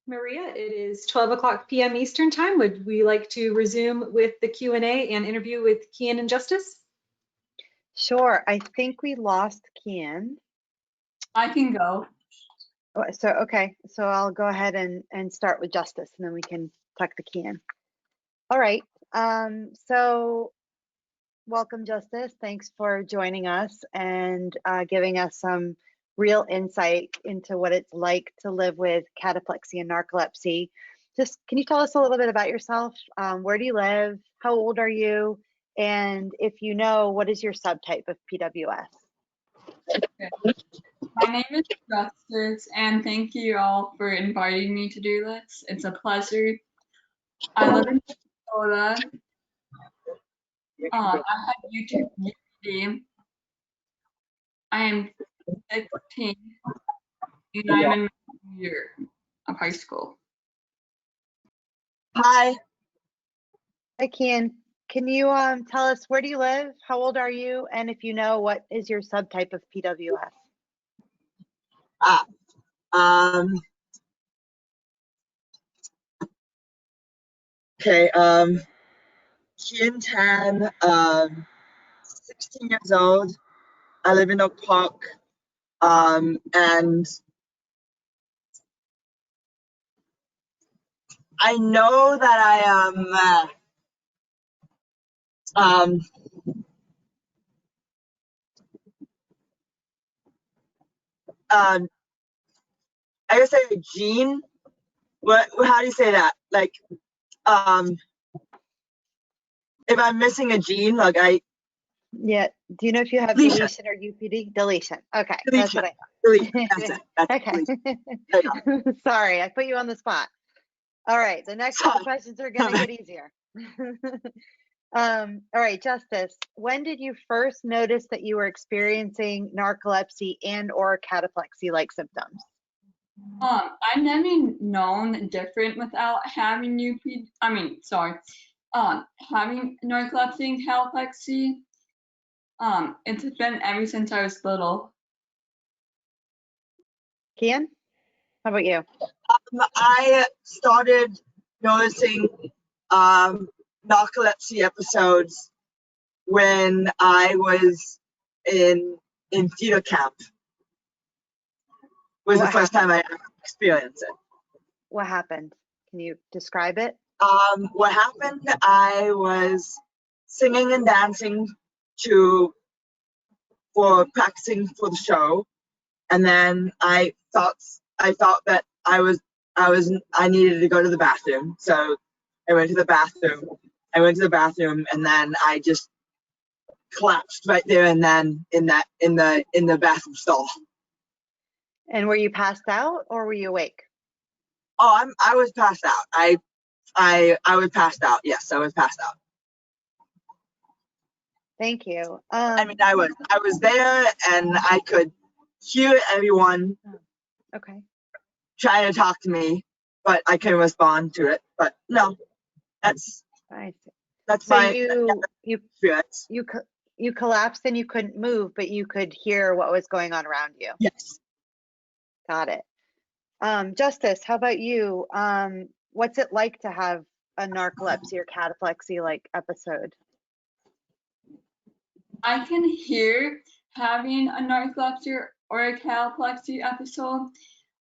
[SPEAKER 1] Maria, it is 12 o'clock p.m. Eastern time. Would we like to resume with the Q&A and interview with Kian and Justice?
[SPEAKER 2] Sure. I think we lost Kian.
[SPEAKER 8] I can go.
[SPEAKER 2] So, okay. So I'll go ahead and start with Justice, and then we can talk to Kian. All right. So welcome, Justice. Thanks for joining us and giving us some real insight into what it's like to live with cataplexy and narcolepsy. Just, can you tell us a little bit about yourself? Where do you live? How old are you? And if you know, what is your subtype of PWS?
[SPEAKER 8] Okay. My name is Justice, and thank you all for inviting me to do this. It's a pleasure. I live in Minnesota. I have YouTube DVD. I am 16, and I'm in my year of high school.
[SPEAKER 9] Hi,
[SPEAKER 2] Hi, Kian. Can you tell us, where do you live? How old are you? And if you know, what is your subtype of PWS?
[SPEAKER 9] okay, Kian Tan, 16 years old. I live in Oak Park, and I know that I am, I guess say a gene. How do you say that? Like, if I'm missing a gene, like
[SPEAKER 2] Yeah. Do you know if you have
[SPEAKER 9] Deletion.
[SPEAKER 2] deletion or UPD? Deletion. Okay. That's
[SPEAKER 9] Deletion.
[SPEAKER 2] what I
[SPEAKER 9] Deletion. That's it. That's
[SPEAKER 2] Okay.
[SPEAKER 9] deletion.
[SPEAKER 2] Sorry, I put you on the spot. All right. The next couple questions are going to get easier. All right, Justice. When did you first notice that you were experiencing narcolepsy and or cataplexy-like symptoms?
[SPEAKER 8] I've never known different without having having narcolepsy and cataplexy. It's been ever since I was little.
[SPEAKER 2] Kian, how about you?
[SPEAKER 9] I started noticing narcolepsy episodes when I was in theater camp. Was the first time I experienced it.
[SPEAKER 2] What happened? Can you describe it?
[SPEAKER 9] What happened? I was singing and dancing for practicing for the show, and then I felt that I needed to go to the bathroom, so I went to the bathroom. And then I just collapsed right there and then in the bathroom stall.
[SPEAKER 2] And were you passed out or were you awake?
[SPEAKER 9] Oh, I was passed out. I was passed out. Yes, I was passed out.
[SPEAKER 2] Thank you.
[SPEAKER 9] I mean, I was there and I could hear everyone
[SPEAKER 2] Okay.
[SPEAKER 9] trying to talk to me, but I couldn't respond to it. But no, that's
[SPEAKER 2] I see.
[SPEAKER 9] that's
[SPEAKER 2] So
[SPEAKER 9] my
[SPEAKER 2] you
[SPEAKER 9] experience.
[SPEAKER 2] you collapsed and you couldn't move, but you could hear what was going on around you.
[SPEAKER 9] Yes.
[SPEAKER 2] Got it. Justice, how about you? What's it like to have a narcolepsy or cataplexy like episode?
[SPEAKER 8] I can hear having a narcolepsy or a cataplexy episode,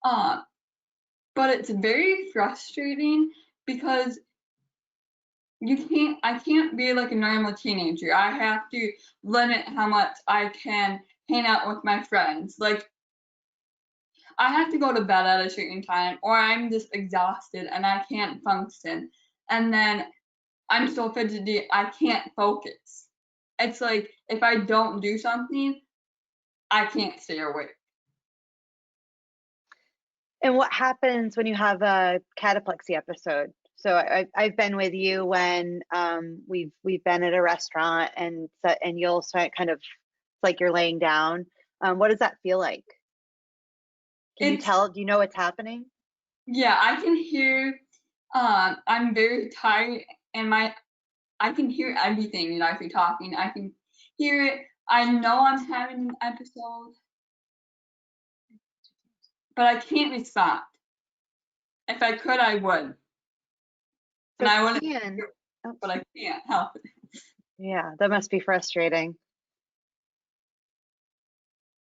[SPEAKER 8] but it's very frustrating because I can't be like a normal teenager. I have to limit how much I can hang out with my friends. Like, I have to go to bed at a certain time, or I'm just exhausted and I can't function. And then I'm so fidgety, I can't focus. It's like, if I don't do something, I can't stay awake.
[SPEAKER 2] And what happens when you have a cataplexy episode? So I've been with you when we've been at a restaurant and you'll start kind of like you're laying down. What does that feel like? Can you tell? Do you know what's happening?
[SPEAKER 8] Yeah, I can hear. I'm very tired, and I can hear everything. You know, if you're talking, I can hear it. I know I'm having an episode, but I can't respond. If I could, I would. And I want to, but I can't help it.
[SPEAKER 2] Yeah, that must be frustrating.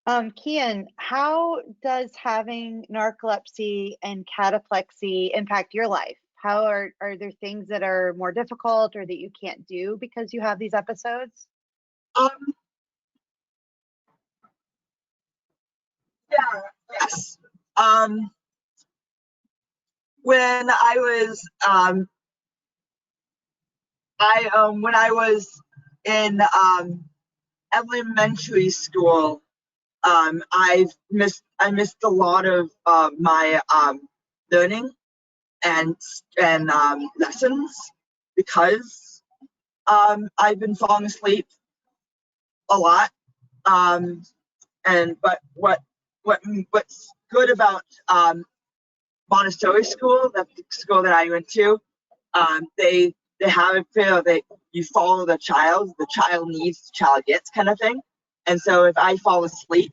[SPEAKER 2] Kian, how does having narcolepsy and cataplexy impact your life? How are there things that are more difficult or that you can't do because you have these episodes?
[SPEAKER 9] Yeah, yes. When I was in elementary school, I missed a lot of my learning and lessons because I've been falling asleep a lot. But what's good about Montessori school, that's the school that I went to, they have it feel that you follow the child needs, the child gets kind of thing. And so if I fall asleep,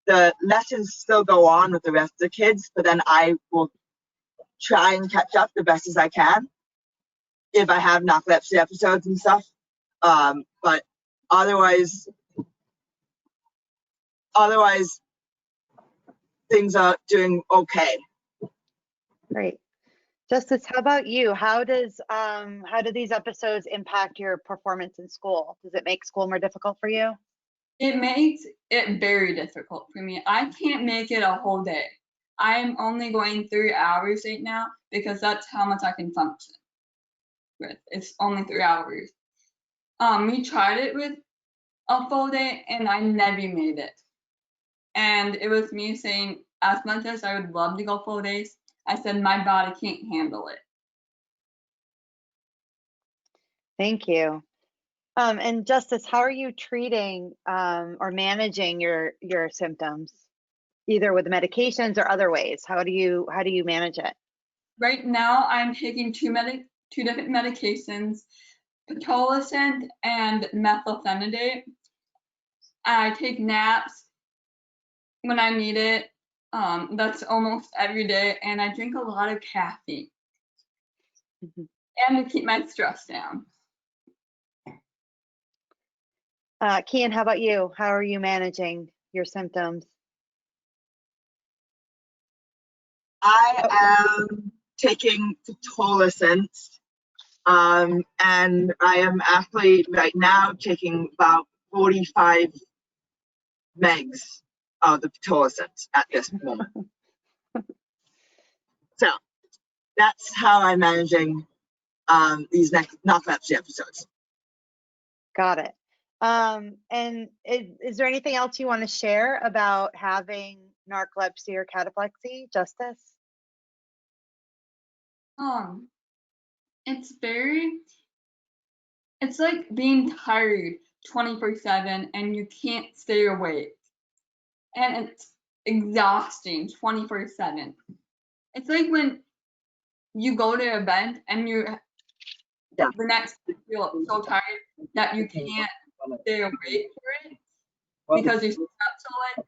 [SPEAKER 9] the lessons still go on with the rest of the kids, but then I will try and catch up the best as I can if I have narcolepsy episodes and stuff. But otherwise things are doing okay.
[SPEAKER 2] Great. Justice, how about you? How do these episodes impact your performance in school? Does it make school more difficult for you?
[SPEAKER 8] It makes it very difficult for me. I can't make it a whole day. I'm only going 3 hours right now because that's how much I can function with. It's only 3 hours. We tried it with a full day and I never made it. And it was me saying, as much as I would love to go full days, I said my body can't handle it.
[SPEAKER 2] Thank you. And Justice, how are you treating or managing your symptoms, either with medications or other ways? How do you manage it?
[SPEAKER 8] Right now, I'm taking two different medications, pitolisant and methylphenidate. I take naps when I need it. That's almost every day, and I drink a lot of caffeine and to keep my stress down.
[SPEAKER 2] Kian, how about you? How are you managing your symptoms?
[SPEAKER 9] I am taking pitolisant, and I am actually right now taking about 45 megs of the pitolisant at this moment. So that's how I'm managing these narcolepsy episodes.
[SPEAKER 2] Got it. And is there anything else you want to share about having narcolepsy or cataplexy, Justice?
[SPEAKER 8] It's like being tired 24/7 and you can't stay awake. And it's exhausting 24/7. It's like when you go to an event and the next day you feel so tired that you can't stay awake for it because you slept so late.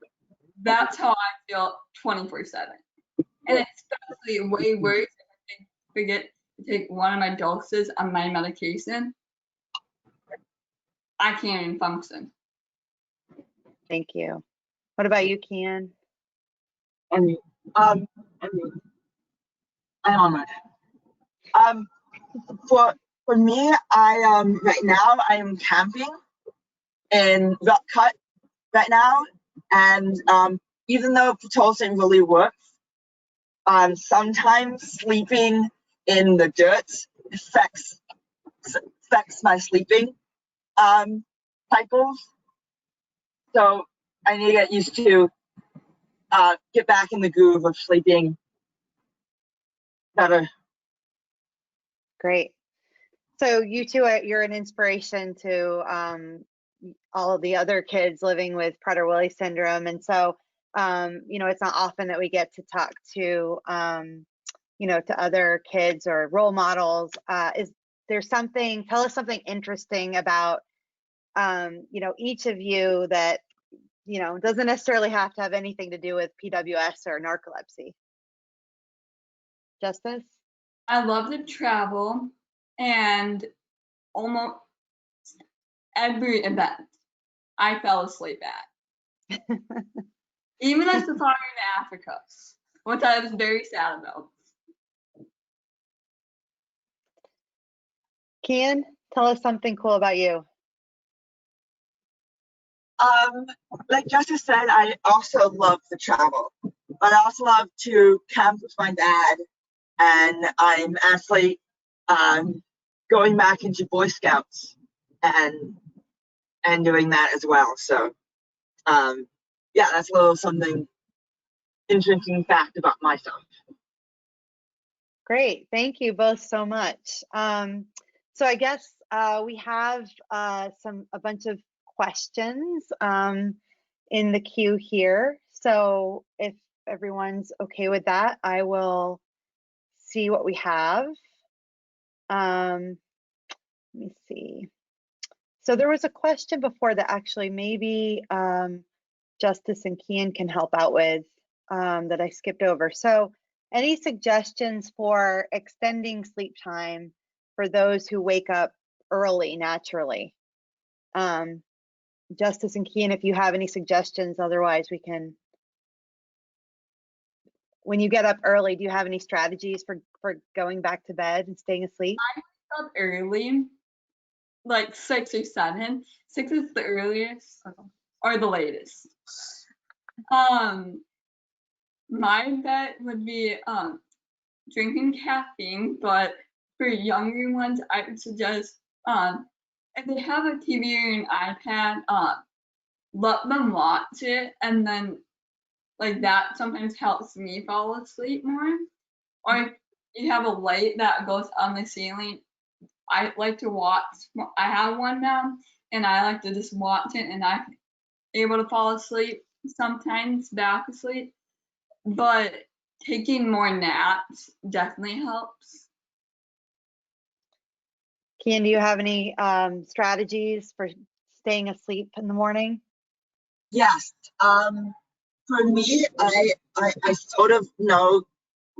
[SPEAKER 8] That's how I feel 24/7. And it's especially way worse if I forget to take one of my doses of my medication. I can't even function.
[SPEAKER 2] Thank you. What about you, Kian?
[SPEAKER 9] I'm on my. For me, I right now I am camping in Rock Cut right now, and even though Pitocin really works, sometimes sleeping in the dirt affects my sleeping cycles. So I need to get used to get back in the groove of sleeping better.
[SPEAKER 2] Great. So you two, you're an inspiration to all of the other kids living with Prader-Willi syndrome. And so, you know, it's not often that we get to talk to, you know, to other kids or role models. Is there something, tell us something interesting about, you know, each of you that, you know, doesn't necessarily have to have anything to do with PWS or narcolepsy. Justice?
[SPEAKER 8] I love to travel, and almost every event I fell asleep at. Even at safari in Africa, which I was very sad about.
[SPEAKER 2] Kian, tell us something cool about you.
[SPEAKER 9] Like Justice said, I also love to travel, but I also love to camp with my dad, and I'm actually going back into Boy Scouts and doing that as well. So yeah, that's a little something interesting fact about myself.
[SPEAKER 2] Great, thank you both so much. So I guess we have a bunch of questions in the queue here. So if everyone's okay with that, I will see what we have. Let me see. So there was a question before that actually maybe Justice and Kian can help out with that I skipped over. So any suggestions for extending sleep time for those who wake up early naturally? Justice and Kian, if you have any suggestions, otherwise we can. When you get up early, do you have any strategies for going back to bed and staying asleep?
[SPEAKER 8] I wake up early, like 6 or 7. 6 is the earliest or the latest. My bet would be drinking caffeine, but for younger ones, I would suggest if they have a TV or an iPad, let them watch it, and then like that sometimes helps me fall asleep more. Or if you have a light that goes on the ceiling, I like to watch. I have one now, and I like to just watch it, and I'm able to fall asleep sometimes, back asleep. But taking more naps definitely helps.
[SPEAKER 2] Kian, do you have any strategies for staying asleep in the morning?
[SPEAKER 9] Yes. For me, I sort of know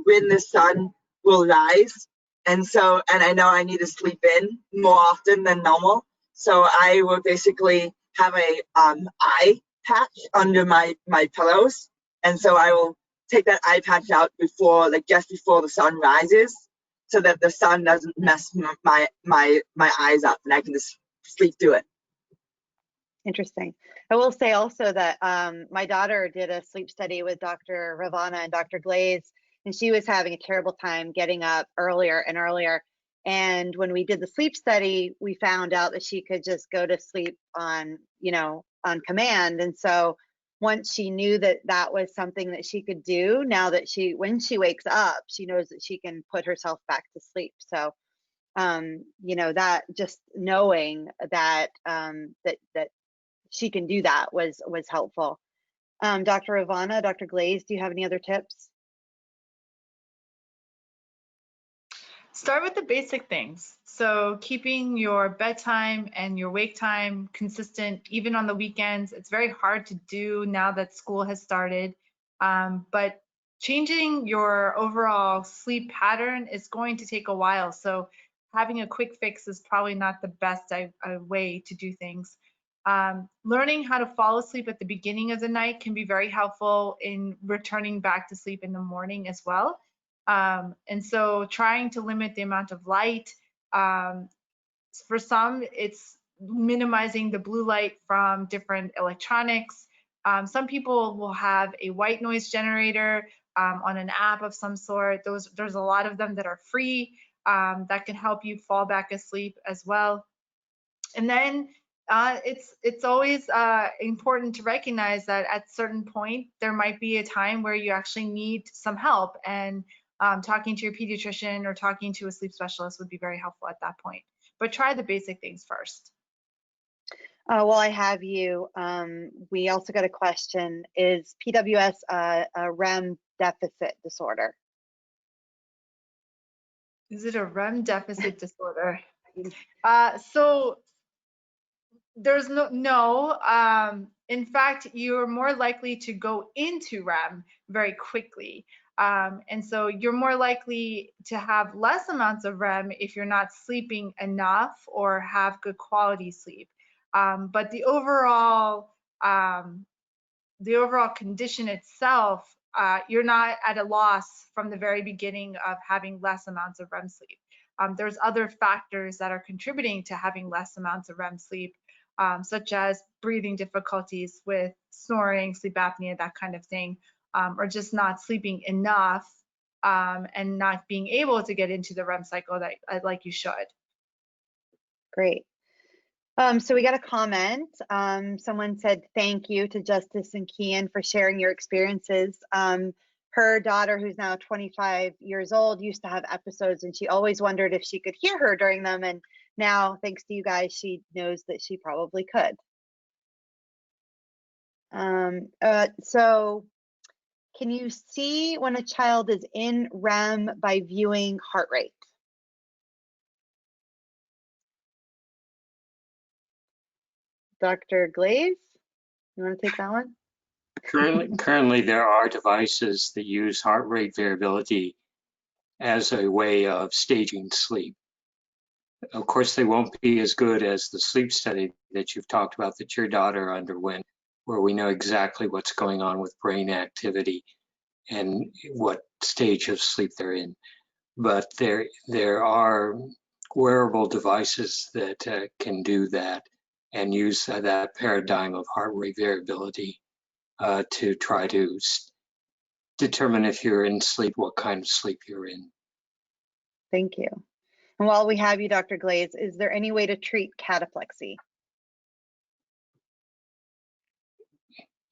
[SPEAKER 9] when the sun will rise, and I know I need to sleep in more often than normal. So I will basically have a eye patch under my pillows, and so I will take that eye patch out before, like just before the sun rises, so that the sun doesn't mess my eyes up, and I can just sleep through it.
[SPEAKER 2] Interesting. I will say also that my daughter did a sleep study with Dr. Ravana and Dr. Glaze, and she was having a terrible time getting up earlier and earlier. And when we did the sleep study, we found out that she could just go to sleep on, on command. And so once she knew that that was something that she could do, now that when she wakes up, she knows that she can put herself back to sleep. So, that just knowing that, that she can do that was helpful. Dr. Ivana, Dr. Glaze, do you have any other tips?
[SPEAKER 3] Start with the basic things. So keeping your bedtime and your wake time consistent, even on the weekends. It's very hard to do now that school has started, but changing your overall sleep pattern is going to take a while. So having a quick fix is probably not the best way to do things. Learning how to fall asleep at the beginning of the night can be very helpful in returning back to sleep in the morning as well. And so trying to limit the amount of light. For some, it's minimizing the blue light from different electronics. Some people will have a white noise generator on an app of some sort. There's a lot of them that are free that can help you fall back asleep as well. And then it's always important to recognize that at a certain point, there might be a time where you actually need some help, and talking to your pediatrician or talking to a sleep specialist would be very helpful at that point. But try the basic things first.
[SPEAKER 2] While I have you, we also got a question. Is PWS a REM deficit disorder?
[SPEAKER 3] Is it a REM deficit disorder? So there's no. In fact, you're more likely to go into REM very quickly. And so you're more likely to have less amounts of REM if you're not sleeping enough or have good quality sleep. But the overall condition itself, you're not at a loss from the very beginning of having less amounts of REM sleep. There's other factors that are contributing to having less amounts of REM sleep, such as breathing difficulties with snoring, sleep apnea, that kind of thing, or just not sleeping enough and not being able to get into the REM cycle that like you should.
[SPEAKER 2] Great. So we got a comment. Someone said thank you to Justice and Kian for sharing your experiences. Her daughter, who's now 25 years old, used to have episodes, and she always wondered if she could hear her during them. And now, thanks to you guys, she knows that she probably could. So can you see when a child is in REM by viewing heart rate? Dr. Glaze, you want to take that one?
[SPEAKER 4] Currently, there are devices that use heart rate variability as a way of staging sleep. Of course, they won't be as good as the sleep study that you've talked about that your daughter underwent, where we know exactly what's going on with brain activity and what stage of sleep they're in. But there are wearable devices that can do that and use that paradigm of heart rate variability to try to determine if you're in sleep, what kind of sleep you're in.
[SPEAKER 2] Thank you. And while we have you, Dr. Glaze, is there any way to treat cataplexy?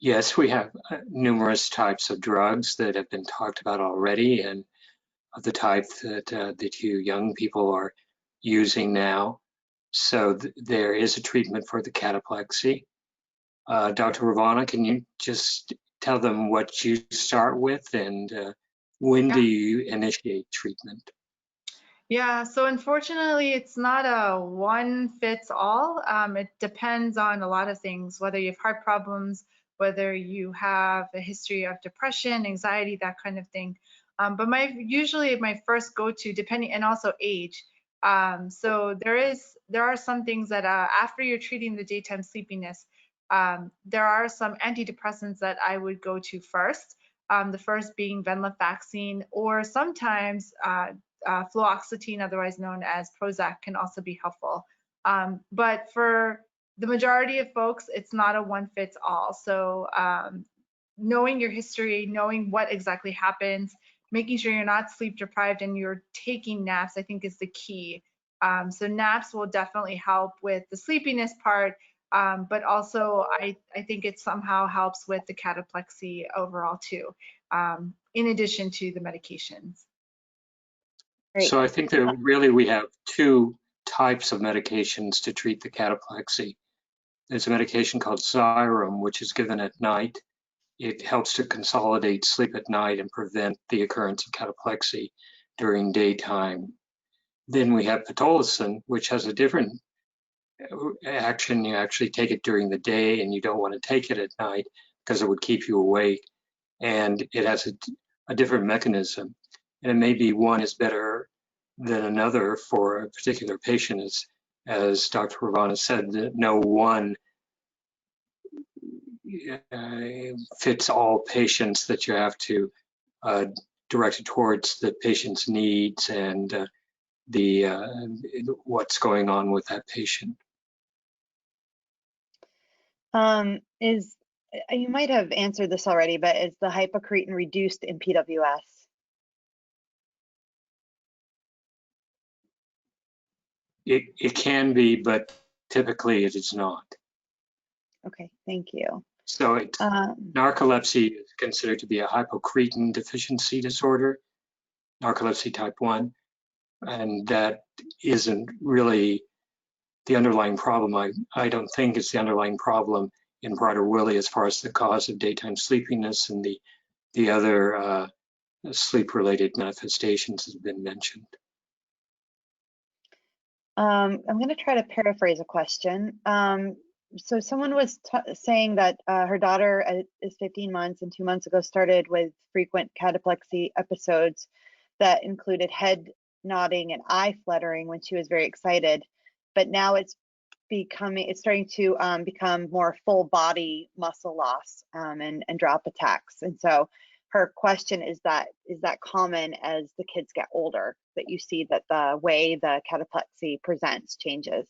[SPEAKER 4] Yes, we have numerous types of drugs that have been talked about already, and of the type that you young people are using now. So there is a treatment for the cataplexy. Dr. Ravana, can you just tell them what you start with and when do you initiate treatment?
[SPEAKER 3] Yeah, so unfortunately, it's not a one fits all. It depends on a lot of things, whether you have heart problems, whether you have a history of depression, anxiety, that kind of thing. But usually my first go-to, depending, and also age. So there are some things that after you're treating the daytime sleepiness, there are some antidepressants that I would go to first. The first being venlafaxine, or sometimes fluoxetine, otherwise known as Prozac, can also be helpful. But for the majority of folks, it's not a one fits all. So knowing your history, knowing what exactly happens, making sure you're not sleep deprived and you're taking naps, I think, is the key. So naps will definitely help with the sleepiness part, but also I think it somehow helps with the cataplexy overall too, in addition to the medications.
[SPEAKER 2] Great.
[SPEAKER 4] So I think that really we have two types of medications to treat the cataplexy. There's a medication called Xyrem, which is given at night. It helps to consolidate sleep at night and prevent the occurrence of cataplexy during daytime. Then we have pitolisant, which has a different action. You actually take it during the day and you don't want to take it at night because it would keep you awake. And it has a different mechanism. And it may be one is better than another for a particular patient. As Dr. Ravana said, that no one fits all patients, that you have to direct it towards the patient's needs and what's going on with that patient.
[SPEAKER 2] You might have answered this already, but is the hypocretin reduced in PWS?
[SPEAKER 4] It can be, but typically it is not.
[SPEAKER 2] Okay, thank you.
[SPEAKER 4] So narcolepsy is considered to be a hypocretin deficiency disorder, narcolepsy type 1, and that isn't really the underlying problem. I don't think it's the underlying problem in Prader-Willi as far as the cause of daytime sleepiness and the other sleep-related manifestations has been mentioned.
[SPEAKER 2] I'm going to try to paraphrase a question. So someone was saying that her daughter is 15 months and 2 months ago started with frequent cataplexy episodes that included head nodding and eye fluttering when she was very excited, but now it's starting to become more full body muscle loss and drop attacks. And so her question is that common as the kids get older, that you see that the way the cataplexy presents changes?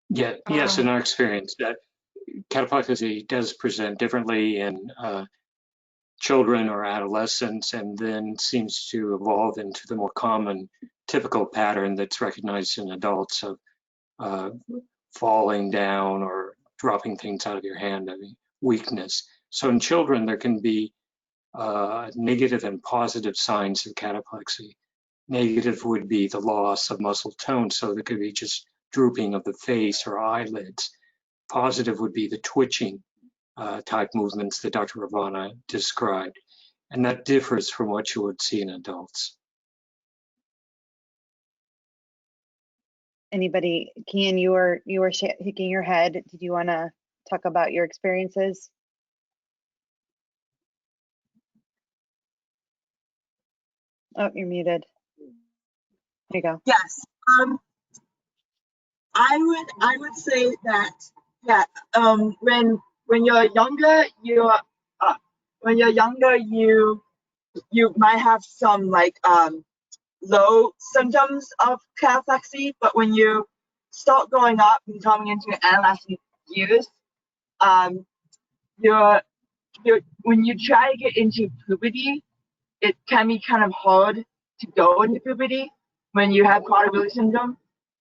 [SPEAKER 4] Yeah, yes, in our experience, that cataplexy does present differently in children or adolescents, and then seems to evolve into the more common typical pattern that's recognized in adults of falling down or dropping things out of your hand, weakness. So in children, there can be negative and positive signs of cataplexy. Negative would be the loss of muscle tone, so there could be just drooping of the face or eyelids. Positive would be the twitching type movements that Dr. Ravana described, and that differs from what you would see in adults.
[SPEAKER 2] Anybody, Kian, you were shaking your head. Did you want to talk about your experiences? Oh, you're muted. There you go.
[SPEAKER 9] Yes. I would say that when you're younger, you might have some low symptoms of cataplexy, but when you start growing up and coming into your adolescent years, when you try to get into puberty, it can be kind of hard to go into puberty when you have Prader-Willi syndrome.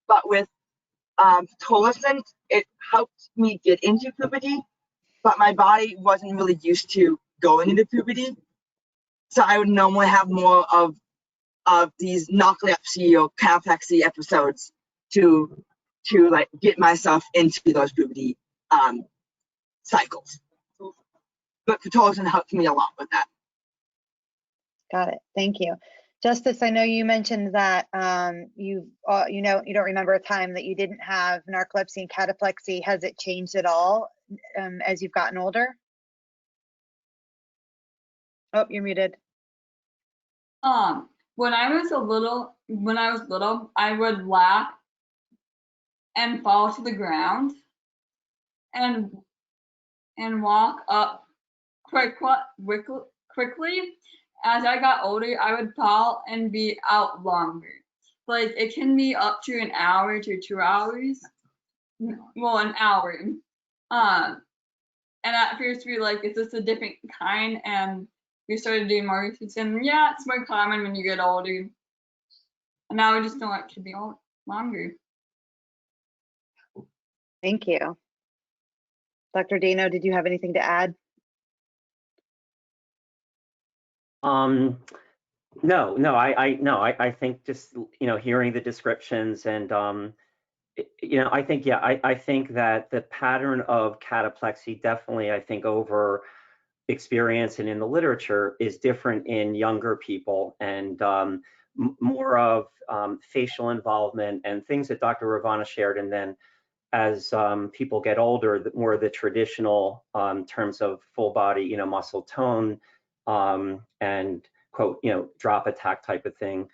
[SPEAKER 9] But with pitolisant, it helped me get into puberty, but my body wasn't really used to going into puberty. So I would normally have more of these narcolepsy or cataplexy episodes to like get myself into those puberty cycles. But pitolisant helped me a lot with that.
[SPEAKER 2] Got it. Thank you. Justice, I know you mentioned that you don't remember a time that you didn't have narcolepsy and cataplexy. Has it changed at all as you've gotten older? Oh, you're muted.
[SPEAKER 8] When I was little, I would laugh and fall to the ground and walk up quickly. As I got older, I would fall and be out longer. Like it can be up to an hour to 2 hours. Well, an hour. And at first we were like, is this a different kind? And we started doing more research, and yeah, it's more common when you get older. And now we just know it could be longer.
[SPEAKER 2] Thank you. Dr. Dano, did you have anything to add?
[SPEAKER 5] No, I think just, hearing the descriptions and, I think, I think that the pattern of cataplexy definitely, I think, over experience and in the literature is different in younger people, and more of facial involvement and things that Dr. Ravana shared. And then as people get older, more of the traditional terms of full body, muscle tone, and quote, drop attack type of thing.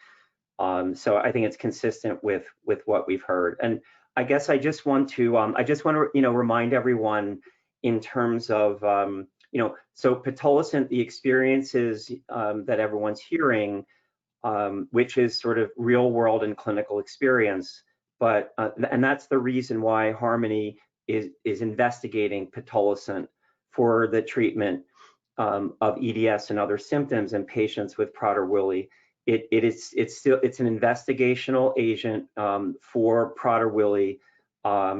[SPEAKER 5] So I think it's consistent with what we've heard. And I guess I just want to remind everyone in terms of so pitolisant, the experiences that everyone's hearing, which is sort of real world and clinical experience. But and that's the reason why Harmony is investigating pitolisant for the treatment of EDS and other symptoms in patients with Prader-Willi. It's an investigational agent for Prader-Willi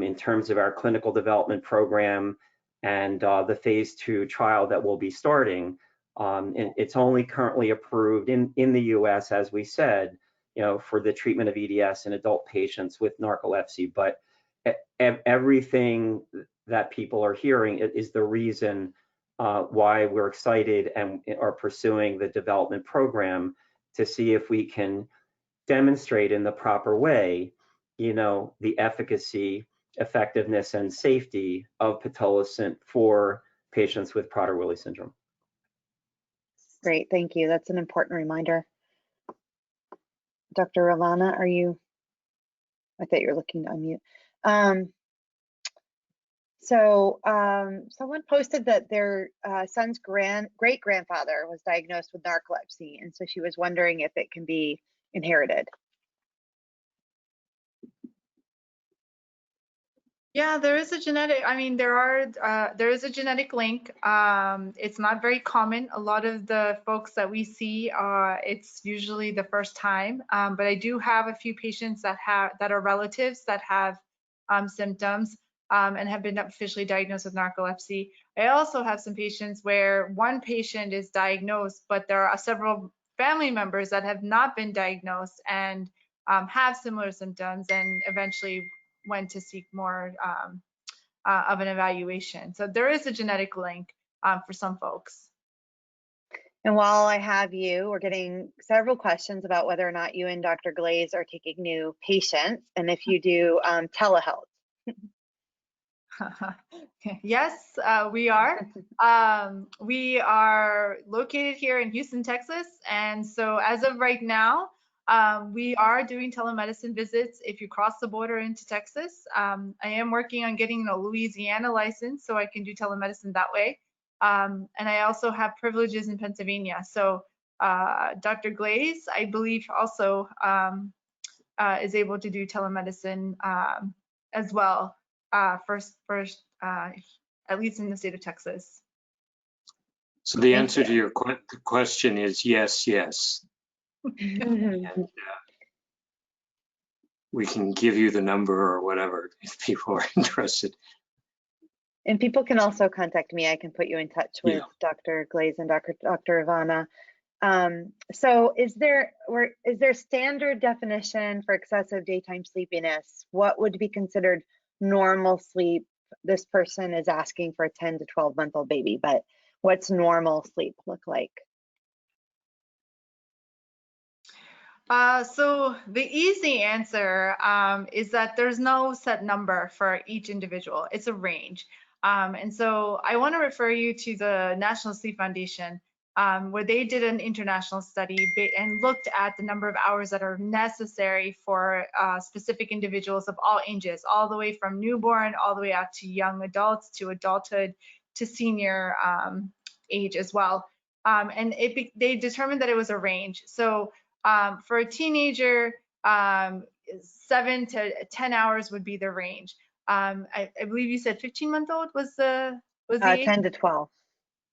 [SPEAKER 5] in terms of our clinical development program and the phase 2 trial that will be starting. And it's only currently approved in the US, as we said, for the treatment of EDS in adult patients with narcolepsy. But everything that people are hearing is the reason why we're excited and are pursuing the development program to see if we can demonstrate in the proper way, the efficacy, effectiveness, and safety of pitolisant for patients with Prader-Willi syndrome.
[SPEAKER 2] Great, thank you. That's an important reminder. Dr. Ravana, I thought you were looking to unmute. Someone posted that their son's great-grandfather was diagnosed with narcolepsy, and so she was wondering if it can be inherited.
[SPEAKER 3] Yeah, there is a genetic, there is a genetic link. It's not very common. A lot of the folks that we see, it's usually the first time, but I do have a few patients that are relatives that have symptoms and have been officially diagnosed with narcolepsy. I also have some patients where one patient is diagnosed, but there are several family members that have not been diagnosed and have similar symptoms and eventually went to seek more of an evaluation. So there is a genetic link for some folks.
[SPEAKER 2] And while I have you, we're getting several questions about whether or not you and Dr. Glaze are taking new patients, and if you do telehealth.
[SPEAKER 3] Yes, we are. We are located here in Houston, Texas, and so as of right now, we are doing telemedicine visits if you cross the border into Texas. I am working on getting a Louisiana license so I can do telemedicine that way. And I also have privileges in Pennsylvania. So Dr. Glaze, I believe, also is able to do telemedicine as well, first, at least in the state of Texas.
[SPEAKER 4] So the answer to your question is yes, yes. And, we can give you the number or whatever if people are interested.
[SPEAKER 2] And people can also contact me. I can put you in touch with Dr. Glaze and Dr. Ravana. So is there standard definition for excessive daytime sleepiness? What would be considered normal sleep? This person is asking for a 10 to 12-month-old baby, but what's normal sleep look like?
[SPEAKER 3] So the easy answer is that there's no set number for each individual. It's a range. And so I want to refer you to the National Sleep Foundation, where they did an international study and looked at the number of hours that are necessary for specific individuals of all ages, all the way from newborn, all the way out to young adults, to adulthood, to senior age as well. And they determined that it was a range. So for a teenager, 7 to 10 hours would be the range. I believe you said 15-month-old was the was the age?
[SPEAKER 2] 10 to 12.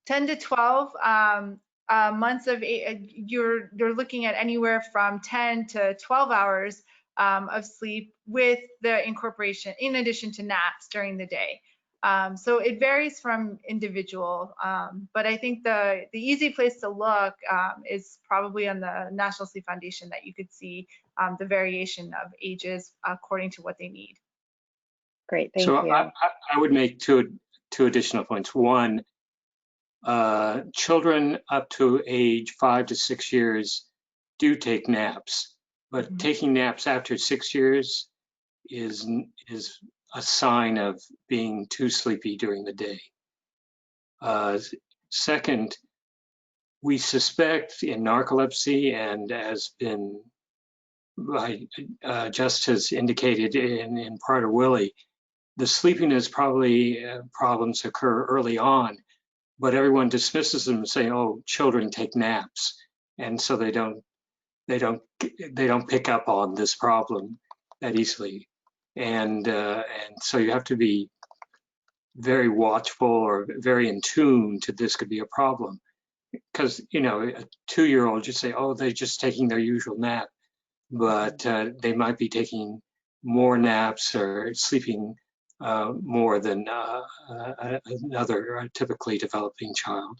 [SPEAKER 3] 10 to 12 months of age, you're looking at anywhere from 10 to 12 hours of sleep with the incorporation in addition to naps during the day. So it varies from individual, but I think the easy place to look is probably on the National Sleep Foundation, that you could see the variation of ages according to what they need.
[SPEAKER 2] Great, thank
[SPEAKER 4] So
[SPEAKER 2] you.
[SPEAKER 4] I would make two additional points. One, children up to age 5 to 6 years do take naps, but taking naps after 6 years is a sign of being too sleepy during the day. Second, we suspect in narcolepsy, and as been just as indicated in Prader-Willi, the sleepiness probably problems occur early on, but everyone dismisses them saying, "Oh, children take naps," and so they don't pick up on this problem that easily, and so you have to be very watchful or very in tune to this could be a problem, because a 2-year-old just say, "Oh, they're just taking their usual nap," but they might be taking more naps or sleeping more than another typically developing child.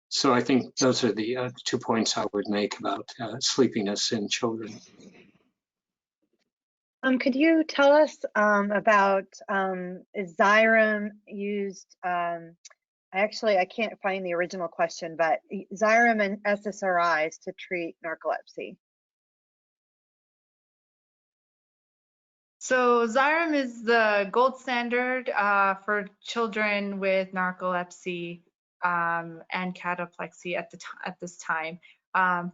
[SPEAKER 4] So I think those are the 2 points I would make about sleepiness in children.
[SPEAKER 2] Could you tell us about is Xyrem used? Actually, I can't find the original question, but Xyrem and SSRIs to treat narcolepsy.
[SPEAKER 3] So Xyrem is the gold standard for children with narcolepsy and cataplexy at this time.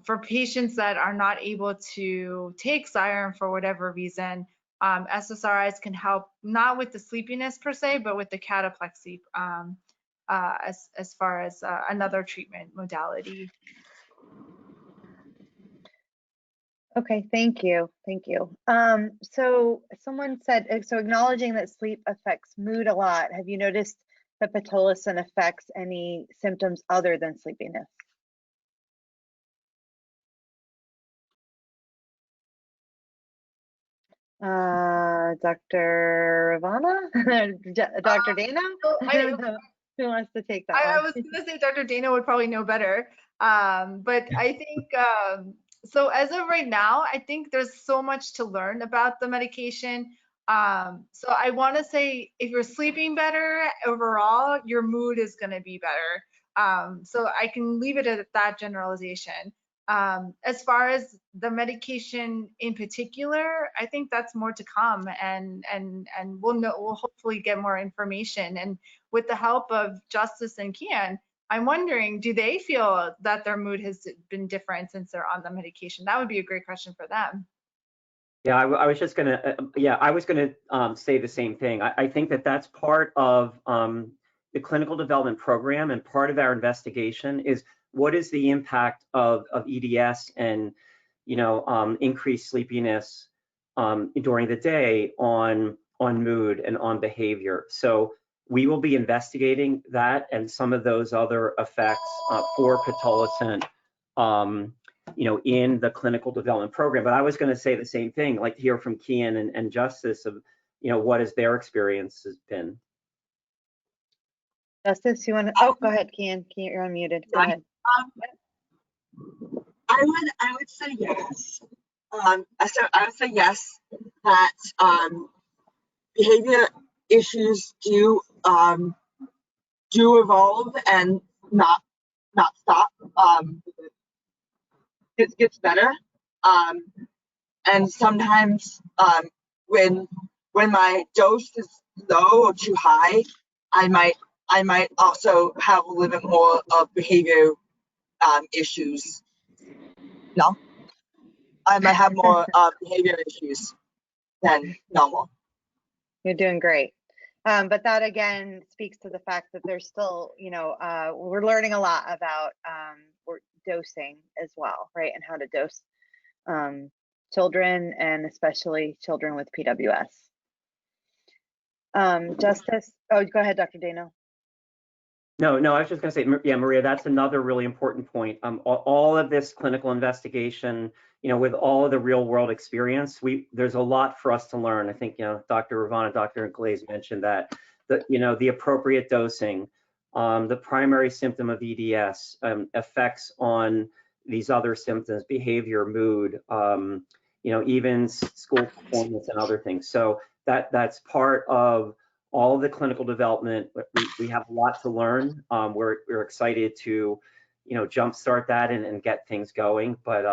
[SPEAKER 3] For patients that are not able to take Xyrem for whatever reason, SSRIs can help, not with the sleepiness per se, but with the cataplexy as far as another treatment modality.
[SPEAKER 2] Okay, thank you, thank you. So someone said, so acknowledging that sleep affects mood a lot, have you noticed that pitolisant affects any symptoms other than sleepiness? Dr. Ivana? Dr. Dana? Who wants to take that one?
[SPEAKER 3] I was gonna say Dr. Dana would probably know better, but I think, so as of right now, I think there's so much to learn about the medication. So I want to say if you're sleeping better overall, your mood is going to be better. So I can leave it at that generalization. As far as the medication in particular, I think that's more to come, and we'll hopefully get more information. And with the help of Justice and Kian, I'm wondering, do they feel that their mood has been different since they're on the medication? That would be a great question for them.
[SPEAKER 5] Yeah, I was just gonna, say the same thing. I think that that's part of the clinical development program, and part of our investigation is what is the impact of EDS and, increased sleepiness during the day on mood and on behavior. So we will be investigating that and some of those other effects for pitolisant, in the clinical development program. But I was going to say the same thing, like to hear from Kian and Justice of, what has their experience has been.
[SPEAKER 2] Justice, you want to? Oh, go ahead, Kian. You're unmuted. Go ahead.
[SPEAKER 9] I would say yes. So I would say yes that behavior issues do evolve and not stop. It gets better, and sometimes when my dose is low or too high, I might also have a little bit more of behavior issues. No, I might have more behavior issues than normal.
[SPEAKER 2] You're doing great. But that again speaks to the fact that there's still, we're learning a lot about dosing as well, right? And how to dose children, and especially children with PWS. Justice, oh, go ahead, Dr. Dano.
[SPEAKER 5] No, I was just going to say, yeah, Maria, that's another really important point. All of this clinical investigation, with all of the real world experience, there's a lot for us to learn. I think, Dr. Ravana, Dr. Glaze mentioned that, the appropriate dosing, the primary symptom of EDS, effects on these other symptoms, behavior, mood, even school performance and other things. So that's part of all of the clinical development. We have a lot to learn. We're excited to, jumpstart that and get things going. But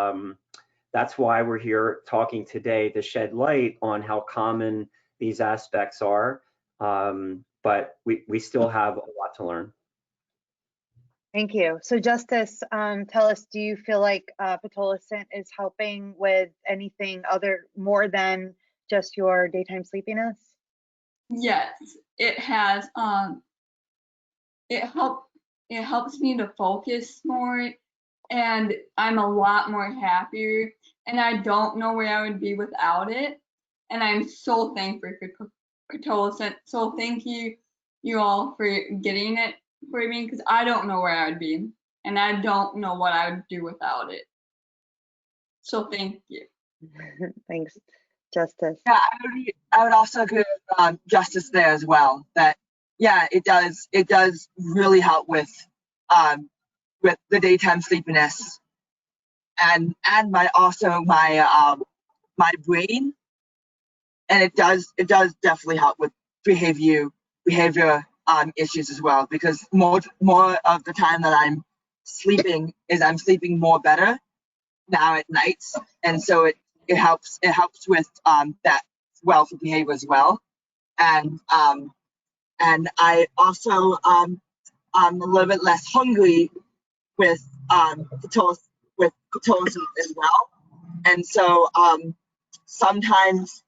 [SPEAKER 5] that's why we're here talking today, to shed light on how common these aspects are. But we still have a lot to learn.
[SPEAKER 2] Thank you. So Justice, tell us, do you feel like pitolisant is helping with anything more than just your daytime sleepiness?
[SPEAKER 8] Yes, it has. It helps me to focus more, and I'm a lot more happier. And I don't know where I would be without it. And I'm so thankful for pitolisant. So thank you all for getting it for me, because I don't know where I would be, and I don't know what I would do without it. So thank you.
[SPEAKER 2] Thanks, Justice.
[SPEAKER 9] Yeah, I would also agree with Justice there as well. That yeah, it does really help with the daytime sleepiness, and my brain, and it does definitely help with behavior issues as well, because more of the time that I'm sleeping more better now at nights, and so it helps with that well for behavior as well. And I also I'm a little bit less hungry with pitolisant as well. And so sometimes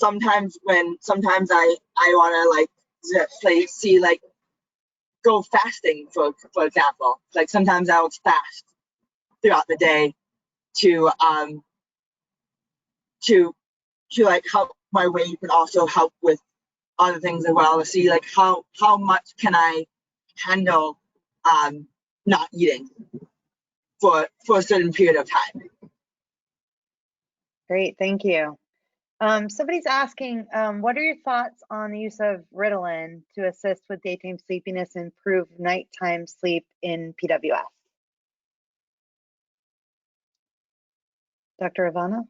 [SPEAKER 9] I want to go fasting, for example. Like sometimes I will fast throughout the day to like help my weight, but also help with other things as well, to see like how much can I handle not eating for a certain period of time.
[SPEAKER 2] Great, thank you. Somebody's asking, what are your thoughts on the use of Ritalin to assist with daytime sleepiness and improve nighttime sleep in PWS? Dr. Ravana?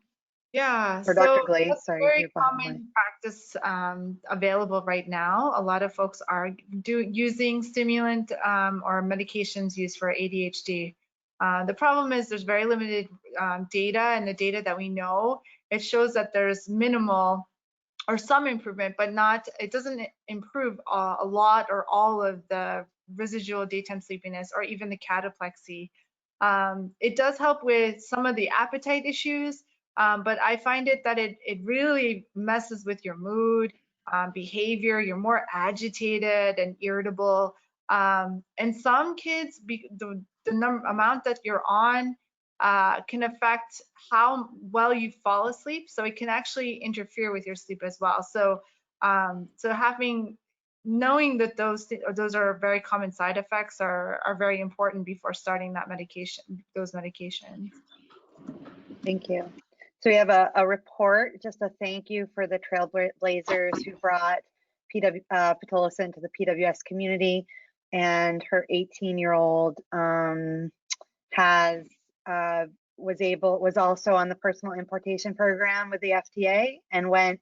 [SPEAKER 3] Yeah,
[SPEAKER 2] Or
[SPEAKER 3] so
[SPEAKER 2] Dr. Glaze,
[SPEAKER 3] that's
[SPEAKER 2] sorry.
[SPEAKER 3] a very common practice available right now. A lot of folks are using stimulant or medications used for ADHD. The problem is there's very limited data, and the data that we know, it shows that there's minimal or some improvement, but it doesn't improve a lot or all of the residual daytime sleepiness or even the cataplexy. It does help with some of the appetite issues, but I find that it really messes with your mood, behavior. You're more agitated and irritable. And some kids, the amount that you're on can affect how well you fall asleep. So it can actually interfere with your sleep as well. So knowing that those are very common side effects are very important before starting those medications.
[SPEAKER 2] Thank you. So we have a report, just a thank you for the trailblazers who brought pitolisant to the PWS community, and her 18-year-old was also on the personal importation program with the FDA, and went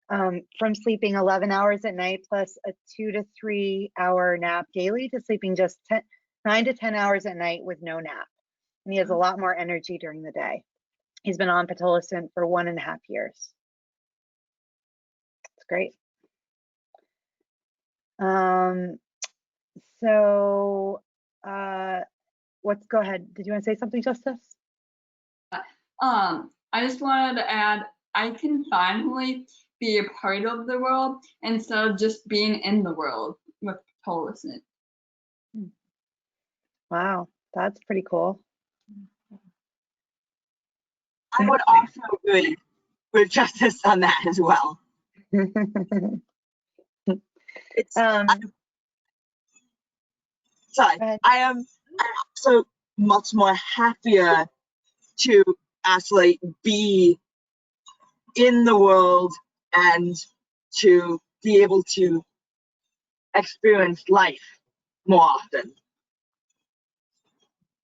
[SPEAKER 2] from sleeping 11 hours at night plus a 2 to 3 hour nap daily to sleeping just 9 to 10 hours at night with no nap. And he has a lot more energy during the day. He's been on pitolisant for 1.5 years. It's great. Let's go ahead. Did you want to say something, Justice?
[SPEAKER 8] I just wanted to add, I can finally be a part of the world instead of just being in the world with pitolisant.
[SPEAKER 2] Wow, that's pretty cool.
[SPEAKER 9] I would also agree with Justice on that as well. sorry,
[SPEAKER 2] Go ahead.
[SPEAKER 9] I'm also much more happier to actually be in the world and to be able to experience life more often.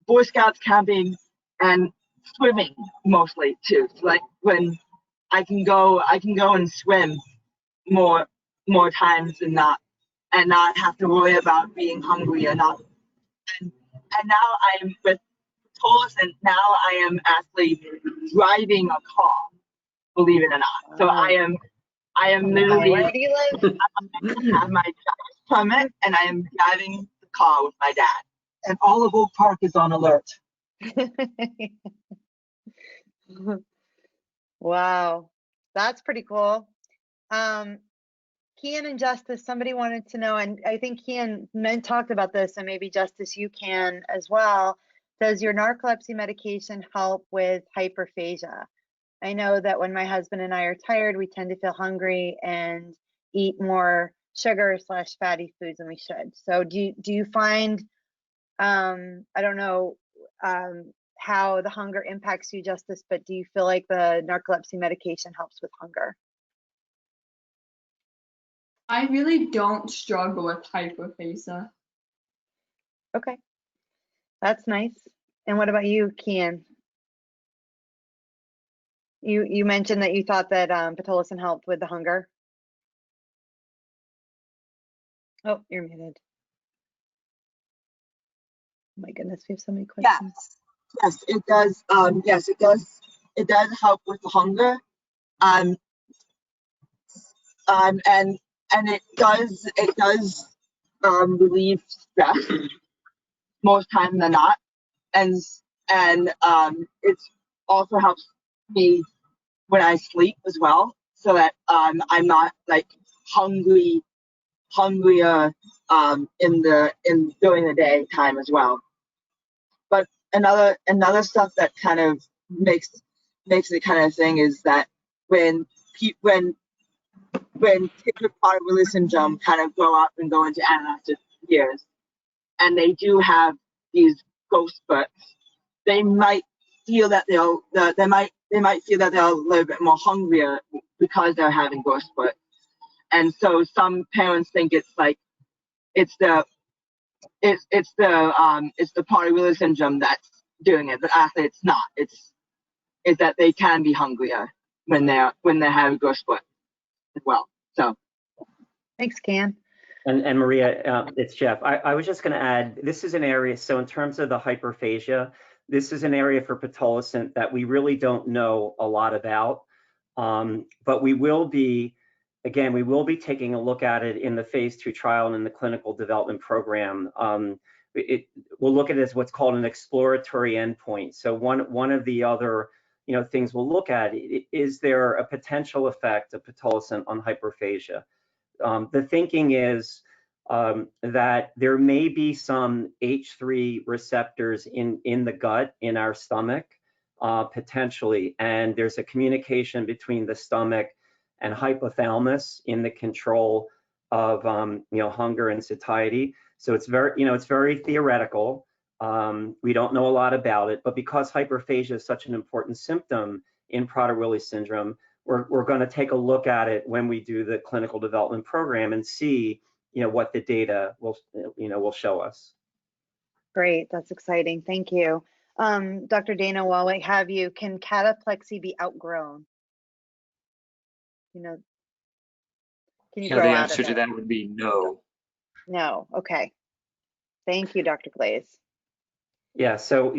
[SPEAKER 9] Boy Scouts camping and swimming mostly too. So like when I can go and swim more times than not, and not have to worry about being hungry or not. And now I'm with Tollus, and now I am actually driving a car, believe it or not. So I am literally,
[SPEAKER 2] Where do you live?
[SPEAKER 9] I have my driver's permit and I am driving the car with my dad.
[SPEAKER 6] And Olive Oak Park is on alert.
[SPEAKER 2] Wow, that's pretty cool. Kian and Justice, somebody wanted to know, and I think Kian talked about this, and maybe Justice, you can as well. Does your narcolepsy medication help with hyperphagia? I know that when my husband and I are tired, we tend to feel hungry and eat more sugar/fatty foods than we should. So do you find, I don't know how the hunger impacts you, Justice, but do you feel like the narcolepsy medication helps with hunger?
[SPEAKER 8] I really don't struggle with hyperphagia.
[SPEAKER 2] Okay, that's nice. And what about you, Kian? You mentioned that you thought that pitolisant helped with the hunger. Oh, you're muted. Oh my goodness, we have so many questions.
[SPEAKER 9] Yes, it does. Yes, it does. It does help with the hunger. And it does relieve stress most times than not, and it also helps me when I sleep as well, so that I'm not like hungrier during the daytime as well. But another stuff that kind of makes it kind of thing is that when kids with Prader-Willi syndrome kind of grow up and go into adolescent years, and they do have these growth spurts, they might feel that they might feel that they're a little bit more hungrier because they're having growth spurts. And so some parents think it's the Prader-Willi syndrome that's doing it, but actually it's not. It's that they can be hungrier when they're having growth spurts as well. So
[SPEAKER 2] thanks, Kian.
[SPEAKER 5] And Maria, it's Jeff. I was just going to add, this is an area, so in terms of the hyperphagia, this is an area for pitolisant that we really don't know a lot about, but we will be taking a look at it in the phase 2 trial and in the clinical development program. We'll look at it as what's called an exploratory endpoint. So one of the other things we'll look at, is there a potential effect of pitolisant on hyperphagia? The thinking is that there may be some H3 receptors in the gut, in our stomach, potentially, and there's a communication between the stomach and hypothalamus in the control of hunger and satiety. So it's very theoretical. We don't know a lot about it, but because hyperphagia is such an important symptom in Prader-Willi syndrome, we're going to take a look at it when we do the clinical development program and see, what the data will show us.
[SPEAKER 2] Great, that's exciting. Thank you. Dr. Dana, while I have you, can cataplexy be outgrown? Can you grow
[SPEAKER 4] the
[SPEAKER 2] out
[SPEAKER 4] answer
[SPEAKER 2] of
[SPEAKER 4] to
[SPEAKER 2] it?
[SPEAKER 4] that would be no.
[SPEAKER 2] No. Okay. Thank you, Dr. Glaze.
[SPEAKER 5] Yeah, so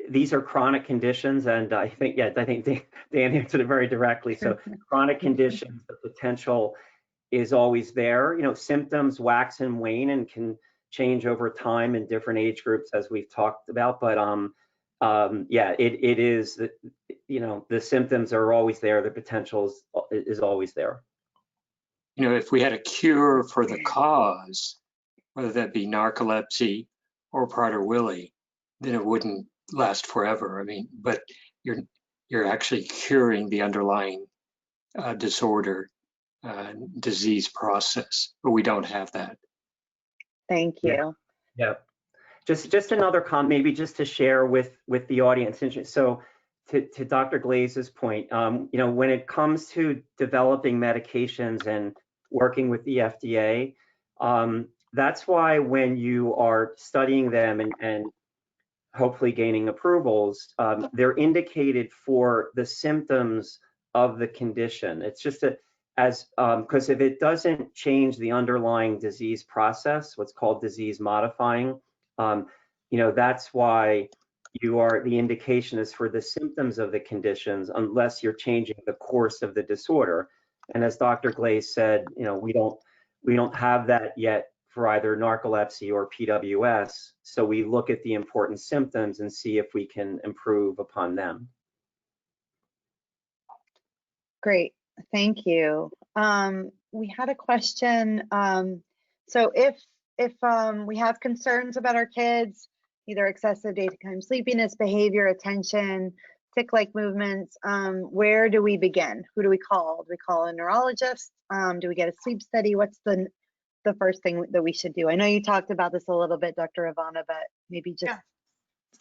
[SPEAKER 5] these are chronic conditions, and I think Dan answered it very directly. So chronic conditions, the potential is always there. Symptoms wax and wane and can change over time in different age groups, as we've talked about. But it is the symptoms are always there. The potential is always there.
[SPEAKER 4] If we had a cure for the cause, whether that be narcolepsy or Prader-Willi, then it wouldn't last forever. I mean, but you're actually curing the underlying disorder, disease process, but we don't have that.
[SPEAKER 2] Thank you.
[SPEAKER 5] Yeah. Just another comment, maybe just to share with the audience. So to Dr. Glaze's point, when it comes to developing medications and working with the FDA, that's why when you are studying them and hopefully gaining approvals, they're indicated for the symptoms of the condition. It's just because if it doesn't change the underlying disease process, what's called disease modifying, that's why the indication is for the symptoms of the conditions, unless you're changing the course of the disorder. And as Dr. Glaze said, we don't have that yet for either narcolepsy or PWS. So we look at the important symptoms and see if we can improve upon them.
[SPEAKER 2] Great, thank you. We had a question. So if we have concerns about our kids, either excessive daytime sleepiness, behavior, attention, tic-like movements, where do we begin? Who do we call? Do we call a neurologist? Do we get a sleep study? What's the first thing that we should do? I know you talked about this a little bit, Dr. Ivana, but maybe just.
[SPEAKER 3] Yeah.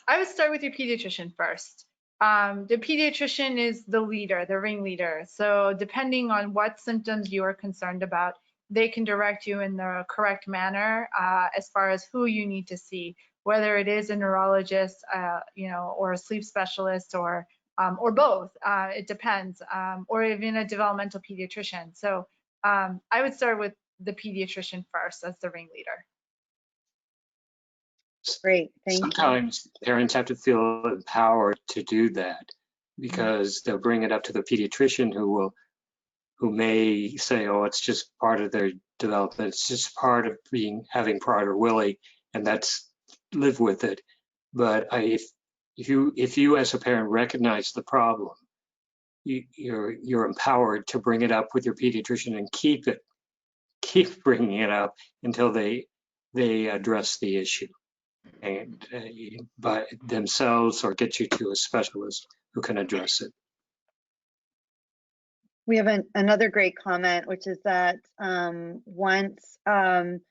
[SPEAKER 3] I would start with your pediatrician first. The pediatrician is the leader, the ringleader. So depending on what symptoms you are concerned about, they can direct you in the correct manner as far as who you need to see, whether it is a neurologist, or a sleep specialist, or both. It depends, or even a developmental pediatrician. So I would start with the pediatrician first as the ringleader.
[SPEAKER 2] Great, thank you.
[SPEAKER 4] Sometimes parents have to feel empowered to do that, because they'll bring it up to the pediatrician who may say, oh, it's just part of their development. It's just part of having Prader-Willi, and live with it. But if you as a parent recognize the problem, you're empowered to bring it up with your pediatrician and keep bringing it up until they address the issue, and by themselves, or get you to a specialist who can address it.
[SPEAKER 2] We have another great comment, which is that once the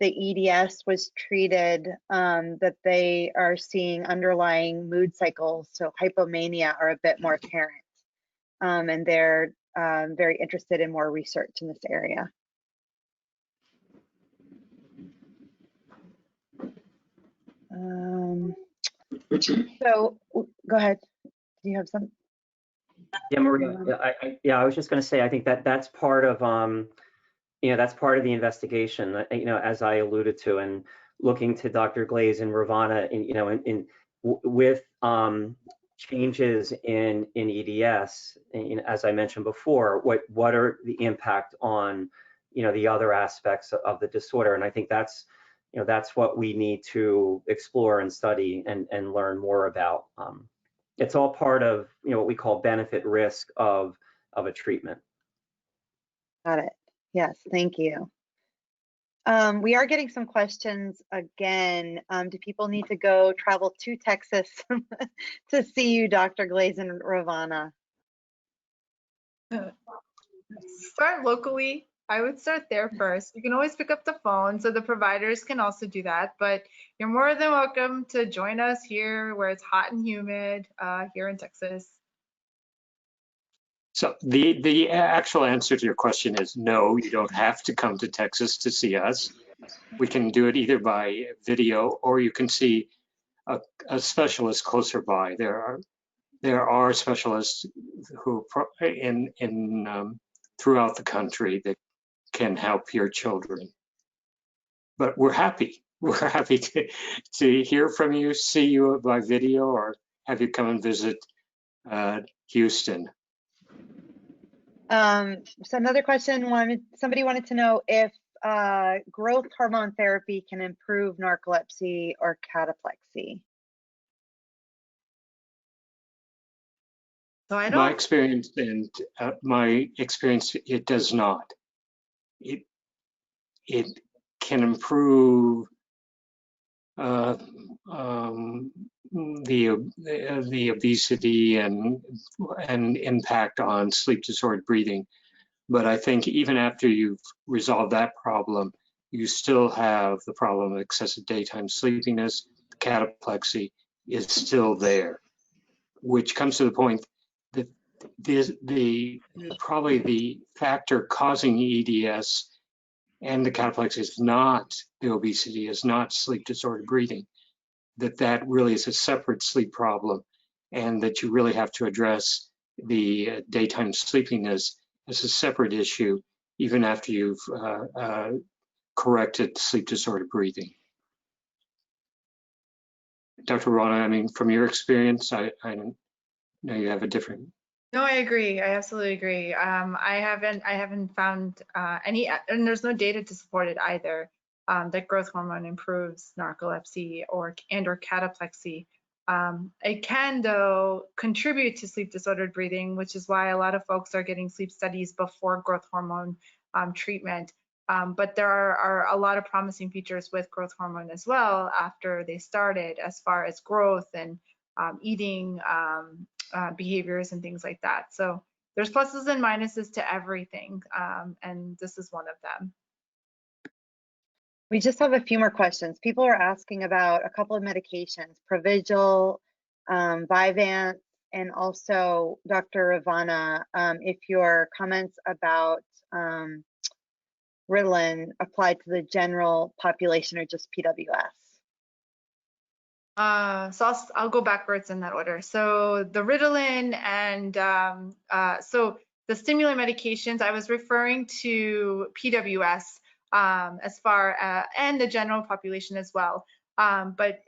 [SPEAKER 2] EDS was treated, that they are seeing underlying mood cycles, so hypomania, are a bit more apparent, and they're very interested in more research in this area. So go ahead. Do you have some?
[SPEAKER 5] Yeah, Maria. I was just going to say, I think that's part of that's part of the investigation. As I alluded to, and looking to Dr. Glaze and Ravana, with changes in EDS, as I mentioned before, what are the impact on the other aspects of the disorder? And I think that's what we need to explore and study and learn more about. It's all part of what we call benefit risk of a treatment.
[SPEAKER 2] Got it. Yes, thank you. We are getting some questions again. Do people need to travel to Texas to see you, Dr. Glaze and Ravana?
[SPEAKER 3] Start locally. I would start there first. You can always pick up the phone, so the providers can also do that, but you're more than welcome to join us here where it's hot and humid here in Texas.
[SPEAKER 4] So the actual answer to your question is no, you don't have to come to Texas to see us. We can do it either by video, or you can see a specialist closer by. There are specialists who throughout the country that can help your children. But we're happy to hear from you, see you by video, or have you come and visit Houston.
[SPEAKER 2] So another question, somebody wanted to know if growth hormone therapy can improve narcolepsy or cataplexy.
[SPEAKER 3] So I don't.
[SPEAKER 4] My experience, it does not. It can improve the obesity and impact on sleep disordered breathing. But I think even after you've resolved that problem, you still have the problem of excessive daytime sleepiness. Cataplexy is still there, which comes to the point that probably the factor causing EDS and the cataplexy is not the obesity, is not sleep disordered breathing, that really is a separate sleep problem, and that you really have to address the daytime sleepiness as a separate issue, even after you've corrected sleep disordered breathing. Dr. Rana, I mean, from your experience, I know you have a different.
[SPEAKER 3] No, I agree. I absolutely agree. I haven't found any, and there's no data to support it either, that growth hormone improves narcolepsy or cataplexy. It can, though, contribute to sleep disordered breathing, which is why a lot of folks are getting sleep studies before growth hormone treatment. But there are a lot of promising features with growth hormone as well after they started, as far as growth and eating behaviors and things like that. So there's pluses and minuses to everything, and this is one of them.
[SPEAKER 2] We just have a few more questions. People are asking about a couple of medications, Provigil, Vyvanse, and also Dr. Ravana, if your comments about Ritalin apply to the general population or just PWS.
[SPEAKER 3] So I'll go backwards in that order. So the Ritalin and so the stimulant medications, I was referring to PWS as far and the general population as well. But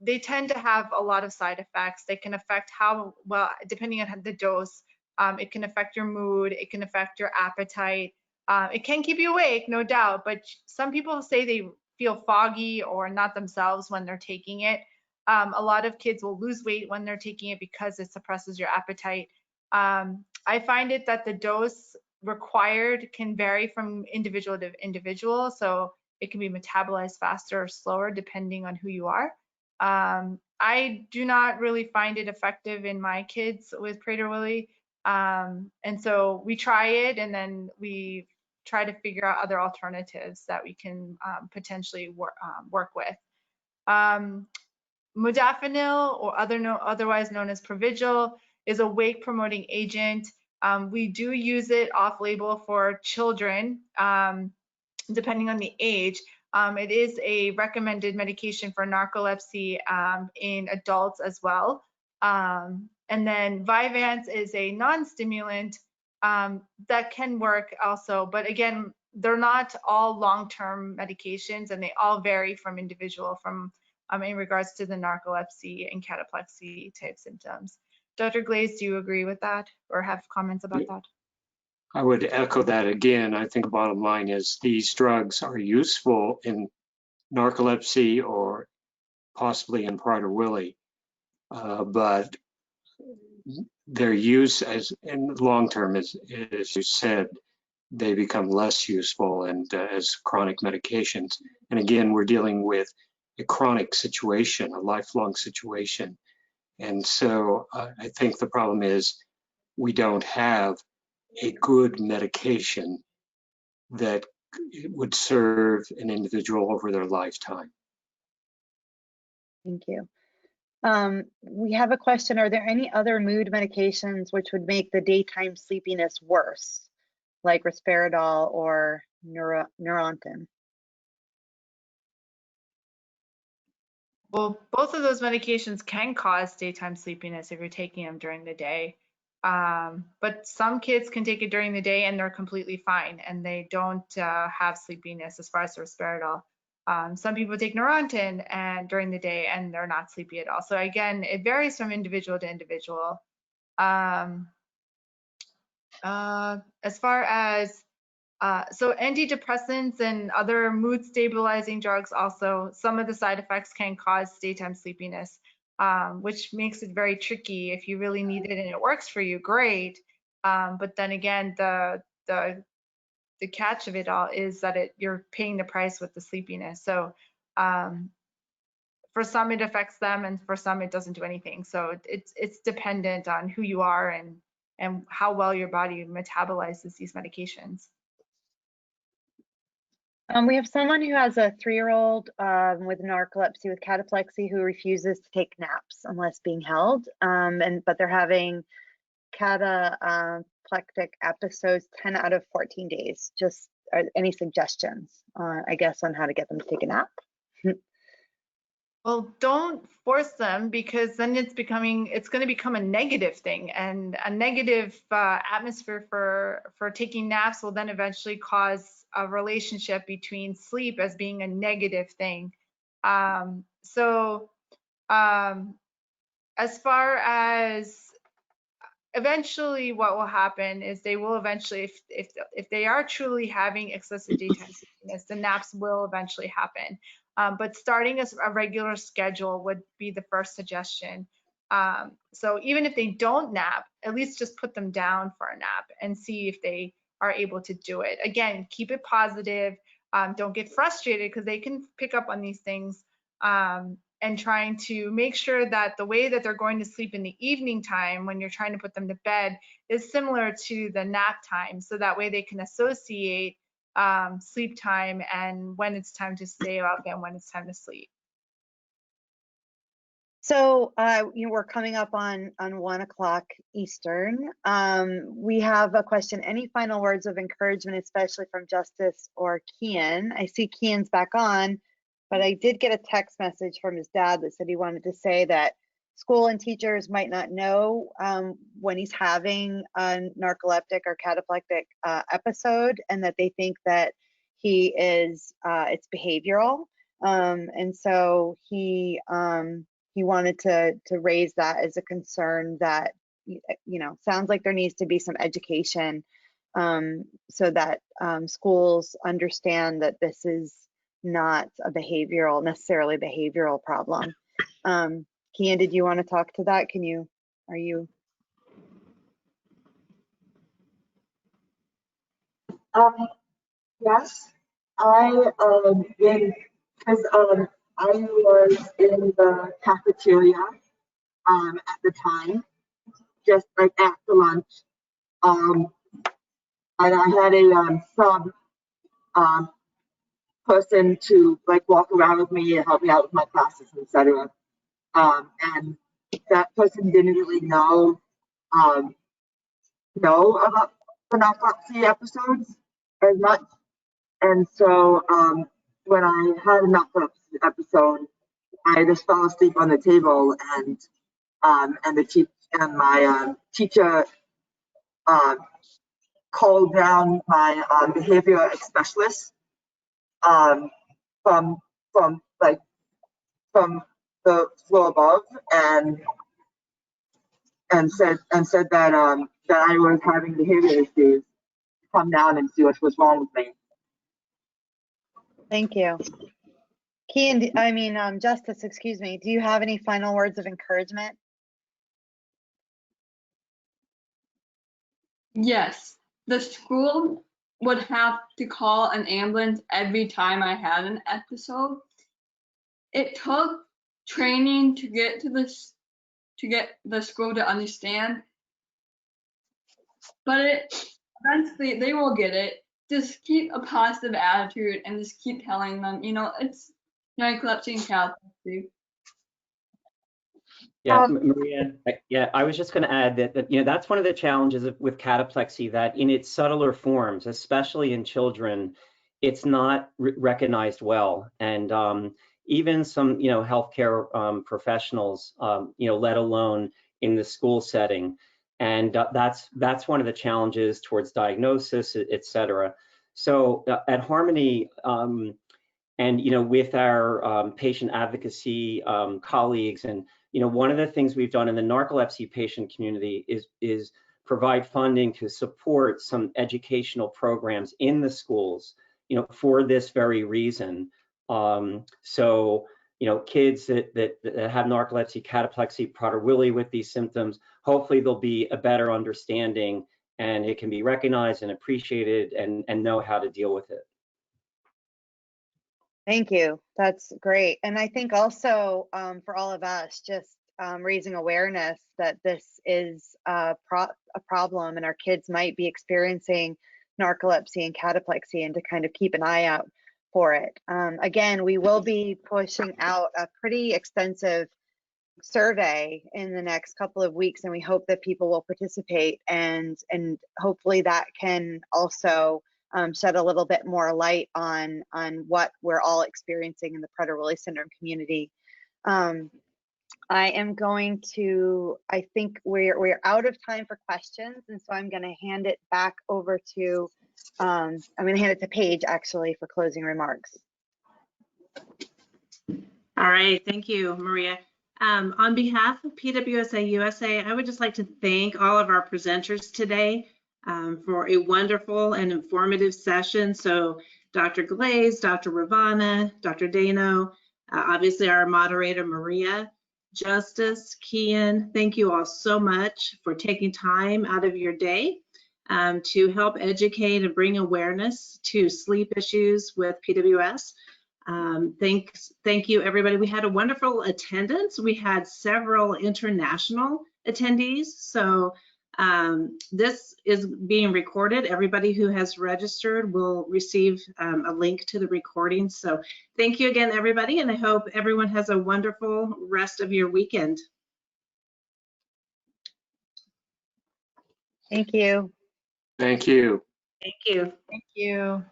[SPEAKER 3] they tend to have a lot of side effects. They can affect how well, depending on the dose, it can affect your mood, it can affect your appetite. It can keep you awake, no doubt, but some people say they feel foggy or not themselves when they're taking it. A lot of kids will lose weight when they're taking it because it suppresses your appetite. I find it that the dose required can vary from individual to individual, so it can be metabolized faster or slower depending on who you are. I do not really find it effective in my kids with Prader-Willi, and so we try it, and then we try to figure out other alternatives that we can potentially work with. Modafinil, or otherwise known as Provigil, is a wake-promoting agent. We do use it off-label for children, depending on the age. It is a recommended medication for narcolepsy in adults as well. And then Vyvanse is a non-stimulant that can work also, but again, they're not all long-term medications, and they all vary from individual in regards to the narcolepsy and cataplexy type symptoms. Dr. Glaze, do you agree with that or have comments about that?
[SPEAKER 4] I would echo that again. I think the bottom line is these drugs are useful in narcolepsy or possibly in Prader-Willi, but their use in the long term, as you said, they become less useful and as chronic medications. And again, we're dealing with a chronic situation, a lifelong situation. And so I think the problem is we don't have a good medication that would serve an individual over their lifetime.
[SPEAKER 2] Thank you. We have a question. Are there any other mood medications which would make the daytime sleepiness worse, like risperidol or Neurontin?
[SPEAKER 3] Well, both of those medications can cause daytime sleepiness if you're taking them during the day. But some kids can take it during the day and they're completely fine and they don't have sleepiness as far as the risperidol. Some people take Neurontin and during the day and they're not sleepy at all. So again, it varies from individual to individual. As far as so antidepressants and other mood stabilizing drugs also, some of the side effects can cause daytime sleepiness, which makes it very tricky. If you really need it and it works for you, great. But then again, the catch of it all is that you're paying the price with the sleepiness. So for some it affects them and for some it doesn't do anything. So it's dependent on who you are and how well your body metabolizes these medications.
[SPEAKER 2] We have someone who has a 3-year-old with narcolepsy with cataplexy who refuses to take naps unless being held, but they're having cataplectic episodes 10 out of 14 days. Just any suggestions, I guess, on how to get them to take a nap?
[SPEAKER 3] Well, don't force them, because then it's going to become a negative thing, and a negative atmosphere for taking naps will then eventually cause a relationship between sleep as being a negative thing. As far as eventually what will happen is they will eventually, if they are truly having excessive daytime sleepiness, the naps will eventually happen. But starting a regular schedule would be the first suggestion. So even if they don't nap, at least just put them down for a nap and see if they are able to do it. Again, keep it positive. Don't get frustrated, because they can pick up on these things. And trying to make sure that the way that they're going to sleep in the evening time when you're trying to put them to bed is similar to the nap time. So that way they can associate sleep time and when it's time to stay up and when it's time to sleep.
[SPEAKER 2] So we're coming up on 1 o'clock Eastern. We have a question. Any final words of encouragement, especially from Justice or Kian? I see Kian's back on, but I did get a text message from his dad that said he wanted to say that school and teachers might not know when he's having a narcoleptic or cataplectic episode, and that they think that he is, it's behavioral. And so he wanted to raise that as a concern that, sounds like there needs to be some education so that schools understand that this is not a necessarily behavioral problem. Kian, did you want to talk to that? Are you?
[SPEAKER 9] Yes, I was in the cafeteria at the time, just like after lunch, and I had a sub person to like walk around with me and help me out with my classes, etc. And that person didn't really know about the narcolepsy episodes as much. And so when I had a narcolepsy episode, I just fell asleep on the table, and my teacher called down my behavior specialist from the floor above, and said that I was having behavior issues. Come down and see what was wrong with me.
[SPEAKER 2] Thank you. Kian, Justice, excuse me, do you have any final words of encouragement?
[SPEAKER 8] Yes, the school would have to call an ambulance every time I had an episode. It took training to get the school to understand, but eventually they will get it. Just keep a positive attitude and just keep telling them, it's narcolepsy and cataplexy.
[SPEAKER 5] Yeah, Maria. Yeah, I was just going to add that that's one of the challenges with cataplexy, that in its subtler forms, especially in children, it's not recognized well, and even some healthcare professionals, let alone in the school setting, and that's one of the challenges towards diagnosis, et cetera. So at Harmony, and with our patient advocacy colleagues, and one of the things we've done in the narcolepsy patient community is provide funding to support some educational programs in the schools, for this very reason. So kids that have narcolepsy, cataplexy, Prader-Willi with these symptoms, hopefully there'll be a better understanding, and it can be recognized and appreciated, and know how to deal with it.
[SPEAKER 2] Thank you. That's great. And I think also for all of us, just raising awareness that this is a problem, and our kids might be experiencing narcolepsy and cataplexy, and to kind of keep an eye out for it. Again, we will be pushing out a pretty extensive survey in the next couple of weeks, and we hope that people will participate, and hopefully that can also shed a little bit more light on what we're all experiencing in the Prader-Willi syndrome community. I am going to, I think we're out of time for questions, and so I'm going to hand it back over to, I'm going to hand it to Paige actually for closing remarks.
[SPEAKER 10] All right, thank you, Maria. On behalf of PWSA USA, I would just like to thank all of our presenters today for a wonderful and informative session. So Dr. Glaze, Dr. Ravana, Dr. Dano, obviously our moderator, Maria, Justice, Kian, thank you all so much for taking time out of your day to help educate and bring awareness to sleep issues with PWS. Thank you, everybody. We had a wonderful attendance. We had several international attendees. So this is being recorded. Everybody who has registered will receive a link to the recording. So thank you again, everybody, and I hope everyone has a wonderful rest of your weekend.
[SPEAKER 2] Thank you.
[SPEAKER 4] Thank you.
[SPEAKER 10] Thank you.
[SPEAKER 3] Thank you.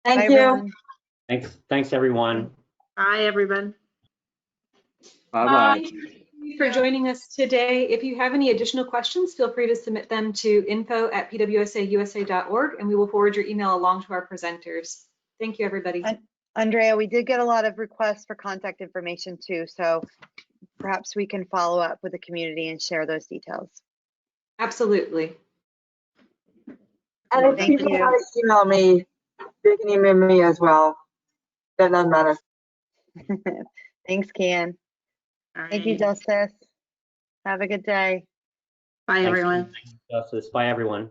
[SPEAKER 9] Thank
[SPEAKER 2] Bye,
[SPEAKER 9] you.
[SPEAKER 2] everyone.
[SPEAKER 5] Thanks everyone.
[SPEAKER 10] Bye, everyone.
[SPEAKER 4] Bye-bye.
[SPEAKER 1] Thank you for joining us today. If you have any additional questions, feel free to submit them to info@pwsausa.org, and we will forward your email along to our presenters. Thank you, everybody.
[SPEAKER 2] Andrea, we did get a lot of requests for contact information too, so perhaps we can follow up with the community and share those details.
[SPEAKER 1] Absolutely.
[SPEAKER 9] And if
[SPEAKER 2] Thank
[SPEAKER 9] people
[SPEAKER 2] you.
[SPEAKER 9] want to email me, they can email me as well. That doesn't matter.
[SPEAKER 2] Thanks, Kian.
[SPEAKER 10] All
[SPEAKER 2] Thank you,
[SPEAKER 10] right.
[SPEAKER 2] Justice. Have a good day.
[SPEAKER 10] Bye, everyone.
[SPEAKER 5] Thanks, Justice. Bye, everyone.